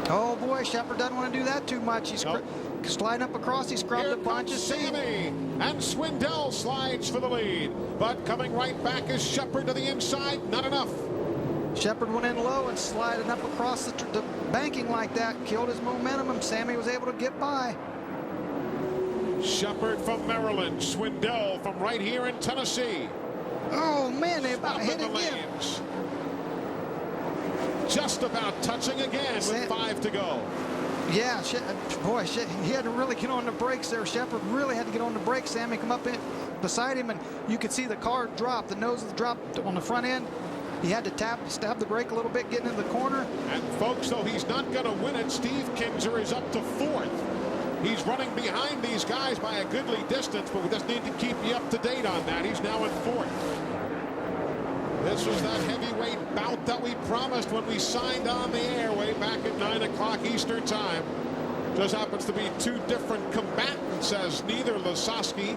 Oh boy, Shepard doesn't want to do that too much. He's sliding up across, he scrubbed a bunch of Sammy, and Swindell slides for the lead. But coming right back is Shepard to the inside, not enough. Shepard went in low and sliding up across the banking like that, killed his momentum, and Sammy was able to get by. Shepard from Maryland, Swindell from right here in Tennessee. Oh man, they about hit again. Lanes. Just about touching again with 5 to go. Yeah, boy, he had to really get on the brakes there. Shepard really had to get on the brakes. Sammy come up in beside him, and you could see the car drop. The nose of the drop on the front end. He had to stab the brake a little bit, getting in the corner. And folks, though he's not going to win it, Steve Kinzer is up to 4th. He's running behind these guys by a goodly distance, but we just need to keep you up to date on that. He's now in 4th. This was that heavyweight bout that we promised when we signed on the air way back at 9 o'clock Eastern time. Just happens to be 2 different combatants, as neither Lasowski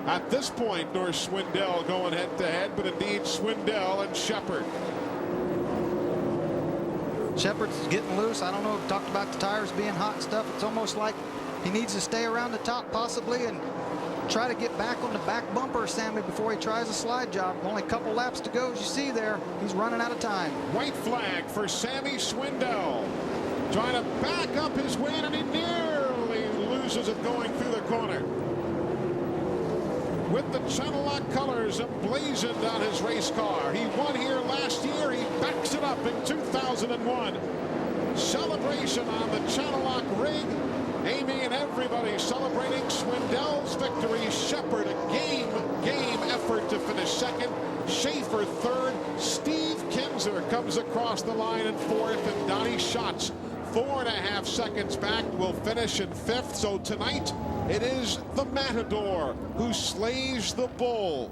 at this point nor Swindell going head-to-head, but indeed Swindell and Shepard. Shepard's getting loose. I don't know. Talked about the tires being hot and stuff. It's almost like he needs to stay around the top possibly, and try to get back on the back bumper, Sammy, before he tries a slide job. Only a couple laps to go, as you see there. He's running out of time. White flag for Sammy Swindell. Trying to back up his win, and he nearly loses it going through the corner. With the Channel Lock colors emblazoned on his race car. He won here last year. He backs it up in 2001. Celebration on the Channel Lock rig. Amy and everybody celebrating Swindell's victory. Shepard, a game effort to finish second. Schaefer third. Steve Kinzer comes across the line in fourth, and Donnie Schatz 4.5 seconds back will finish in fifth. So tonight it is the Matador who slays the bull.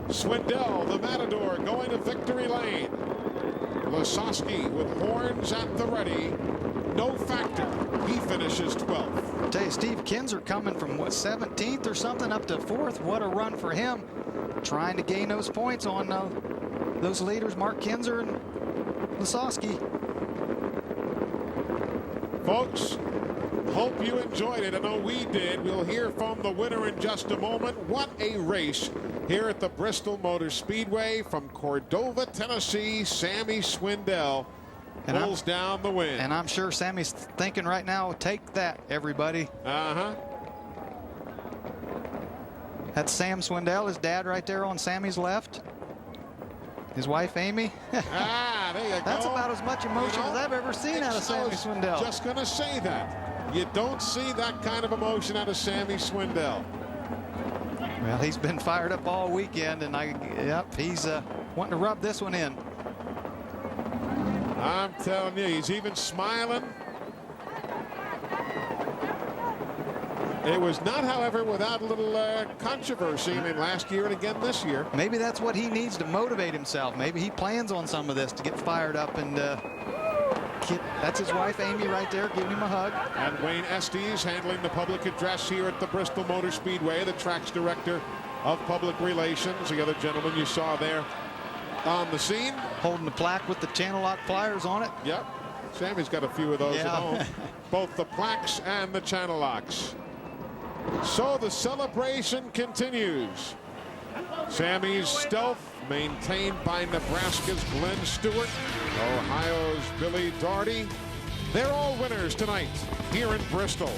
Swindell, the Matador, going to victory lane. Lasowski with horns at the ready. No factor. He finishes 12th. I tell you, Steve Kinzer coming from, what, 17th or something up to 4th. What a run for him. Trying to gain those points on those leaders, Mark Kinzer and Lasowski. Folks, hope you enjoyed it. I know we did. We'll hear from the winner in just a moment. What a race here at the Bristol Motor Speedway. From Cordova, Tennessee, Sammy Swindell pulls down the win. And I'm sure Sammy's thinking right now, take that, everybody. That's Sam Swindell, his dad right there on Sammy's left. His wife, Amy. There you go. That's about as much emotion as I've ever seen out of Sammy Swindell. Just going to say that. You don't see that kind of emotion out of Sammy Swindell. Well, he's been fired up all weekend, and he's wanting to rub this one in. I'm telling you, he's even smiling. It was not, however, without a little controversy. I mean, last year and again this year. Maybe that's what he needs to motivate himself. Maybe he plans on some of this to get fired up. And that's his wife, Amy, right there, giving him a hug. And Wayne Estes handling the public address here at the Bristol Motor Speedway, the track's director of public relations. The other gentleman you saw there on the scene. Holding the plaque with the Channel Lock flyers on it. Yep. Sammy's got a few of those at home. Both the plaques and the Channel Locks. So the celebration continues. Sammy's stealth maintained by Nebraska's Glenn Stewart, Ohio's Billy Daugherty. They're all winners tonight here in Bristol.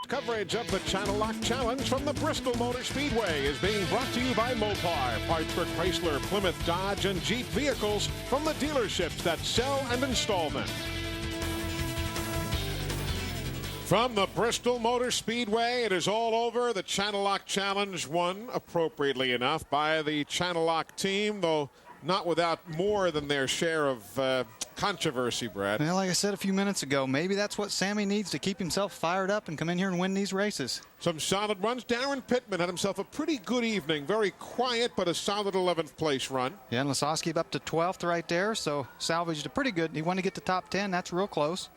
Coverage of the Channel Lock Challenge from the Bristol Motor Speedway is being brought to you by Mopar, parts for Chrysler, Plymouth, Dodge, and Jeep vehicles from the dealerships that sell and install them. From the Bristol Motor Speedway, it is all over. The Channel Lock Challenge won, appropriately enough, by the Channel Lock team, though not without more than their share of controversy, Brad. Well, like I said a few minutes ago, maybe that's what Sammy needs to keep himself fired up and come in here and win these races. Some solid runs. Darren Pittman had himself a pretty good evening. Very quiet, but a solid 11th place run. Yeah, and Lasowski up to 12th right there, so salvaged a pretty good. He wanted to get to top 10. That's real close.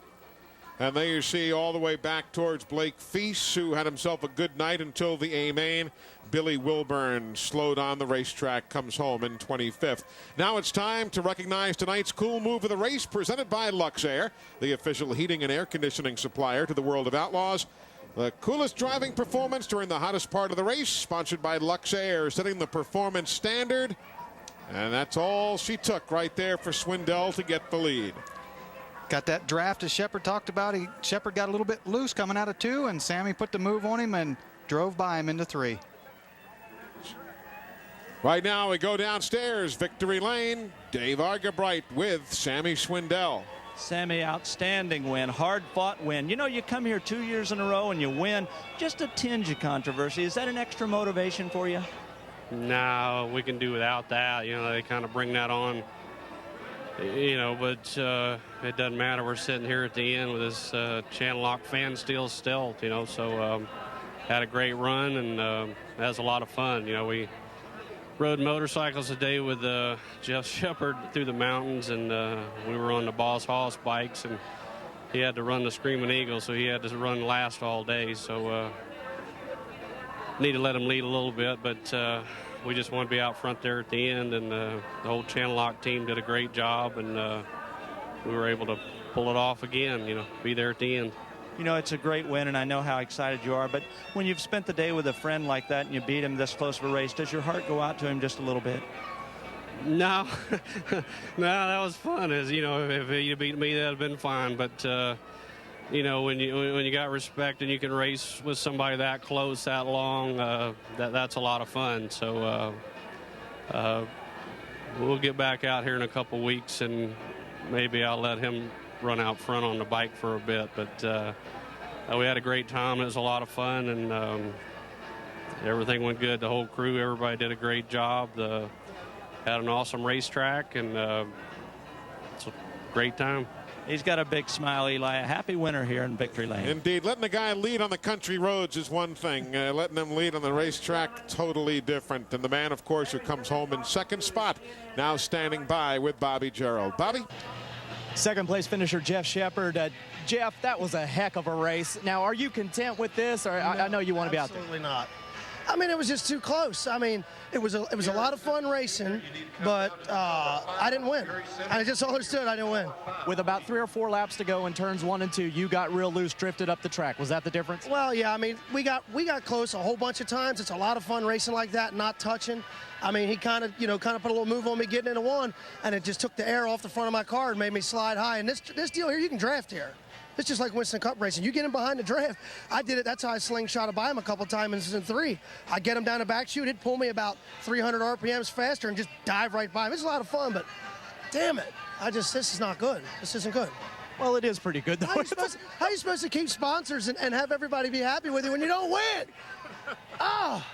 And there you see all the way back towards Blake Feast, who had himself a good night until the A-main. Billy Wilburn slowed on the racetrack, comes home in 25th. Now it's time to recognize tonight's cool move of the race, presented by Luxair, the official heating and air conditioning supplier to the World of Outlaws. The coolest driving performance during the hottest part of the race, sponsored by Luxair, setting the performance standard. And that's all she took right there for Swindell to get the lead. Got that draft as Shepard talked about. Shepard got a little bit loose coming out of 2, and Sammy put the move on him and drove by him into 3. Right now we go downstairs, victory lane. Dave Argabright with Sammy Swindell. Sammy, outstanding win, hard-fought win. You know, you come here 2 years in a row and you win. Just a tinge of controversy. Is that an extra motivation for you? No, we can do without that. You know, they kind of bring that on. You know, but it doesn't matter. We're sitting here at the end with this Channel Lock fan still stealth, you know, so had a great run, and that was a lot of fun. You know, we rode motorcycles today with Jeff Shepard through the mountains, and we were on the Boss Hoss bikes, and he had to run the Screaming Eagle, so he had to run last all day. So need to let him lead a little bit, but we just want to be out front there at the end, and the whole Channel Lock team did a great job, and we were able to pull it off again, you know, be there at the end. You know, it's a great win, and I know how excited you are, but when you've spent the day with a friend like that and you beat him this close of a race, does your heart go out to him just a little bit? No, no, that was fun. As you know, if he'd beat me, that'd have been fine. But you know, when you got respect and you can race with somebody that close, that long, that's a lot of fun. So we'll get back out here in a couple weeks, and maybe I'll let him run out front on the bike for a bit. But we had a great time. It was a lot of fun, and everything went good. The whole crew, everybody did a great job. Had an awesome racetrack, and it's a great time. He's got a big smile, Eli. A happy winner here in Victory Lane. Indeed. Letting the guy lead on the country roads is one thing. Letting him lead on the racetrack, totally different. And the man, of course, who comes home in second spot, now standing by with Bobby Gerald. Bobby? Second place finisher Jeff Shepard. Jeff, that was a heck of a race. Now, are you content with this? Or I know you want to be out there. Absolutely not. I mean, it was just too close. I mean, it was a lot of fun racing, but I didn't win. I just understood I didn't win. With about 3 or 4 laps to go in turns 1 and 2, you got real loose, drifted up the track. Was that the difference? Well, yeah. I mean, we got close a whole bunch of times. It's a lot of fun racing like that, not touching. I mean, he kind of put a little move on me getting into one, and it just took the air off the front of my car and made me slide high. And this deal here, you can draft here. It's just like Winston Cup racing. You get him behind the draft. I did it. That's how I slingshotted by him a couple times in 3. I get him down the back chute. He'd pull me about 300 RPMs faster and just dive right by him. It's a lot of fun, but damn it. This is not good. This isn't good. Well, it is pretty good, though. How are you supposed to keep sponsors and have everybody be happy with you when you don't win? Oh.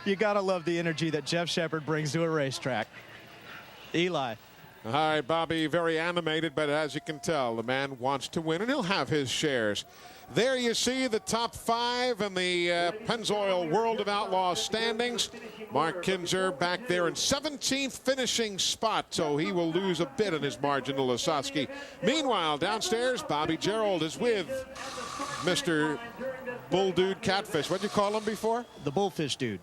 You got to love the energy that Jeff Shepard brings to a racetrack. Eli. All right, Bobby, very animated, but as you can tell, the man wants to win, and he'll have his shares. There you see the top 5 in the Pennzoil World of Outlaws standings. Mark Kinzer back there in 17th finishing spot, so he will lose a bit in his margin to Lasowski. Meanwhile, downstairs, Bobby Gerald is with Mr. Bull Dude Catfish. What'd you call him before? The Bullfish Dude.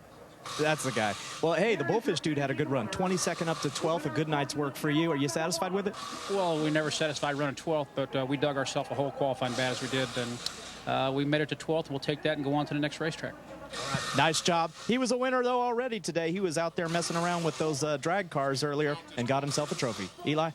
That's the guy. Well, hey, the Bullfish Dude had a good run. 22nd up to 12th, a good night's work for you. Are you satisfied with it? Well, we never satisfied running 12th, but we dug ourselves a hole qualifying bad as we did, and we made it to 12th. We'll take that and go on to the next racetrack. Nice job. He was a winner, though, already today. He was out there messing around with those drag cars earlier and got himself a trophy. Eli?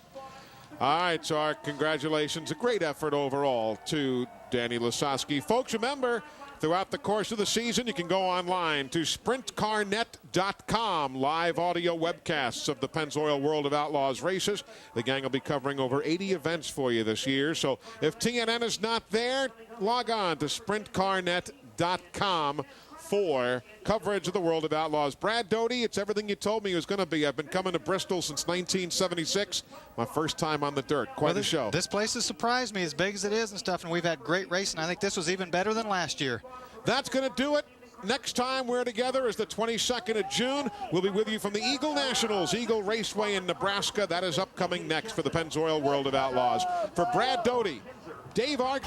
All right, so our congratulations. A great effort overall to Danny Lasowski. Folks, remember, throughout the course of the season, you can go online to sprintcarnet.com. Live audio webcasts of the Pennzoil World of Outlaws races. The gang will be covering over 80 events for you this year. So if TNN is not there, log on to sprintcarnet.com for coverage of the World of Outlaws. Brad Doty, it's everything you told me it was going to be. I've been coming to Bristol since 1976. My first time on the dirt. Quite a show. This place has surprised me, as big as it is and stuff, and we've had great racing. I think this was even better than last year. That's going to do it. Next time we're together is the 22nd of June. We'll be with you from the Eagle Nationals, Eagle Raceway in Nebraska. That is upcoming next for the Pennzoil World of Outlaws. For Brad Doty, Dave Arg.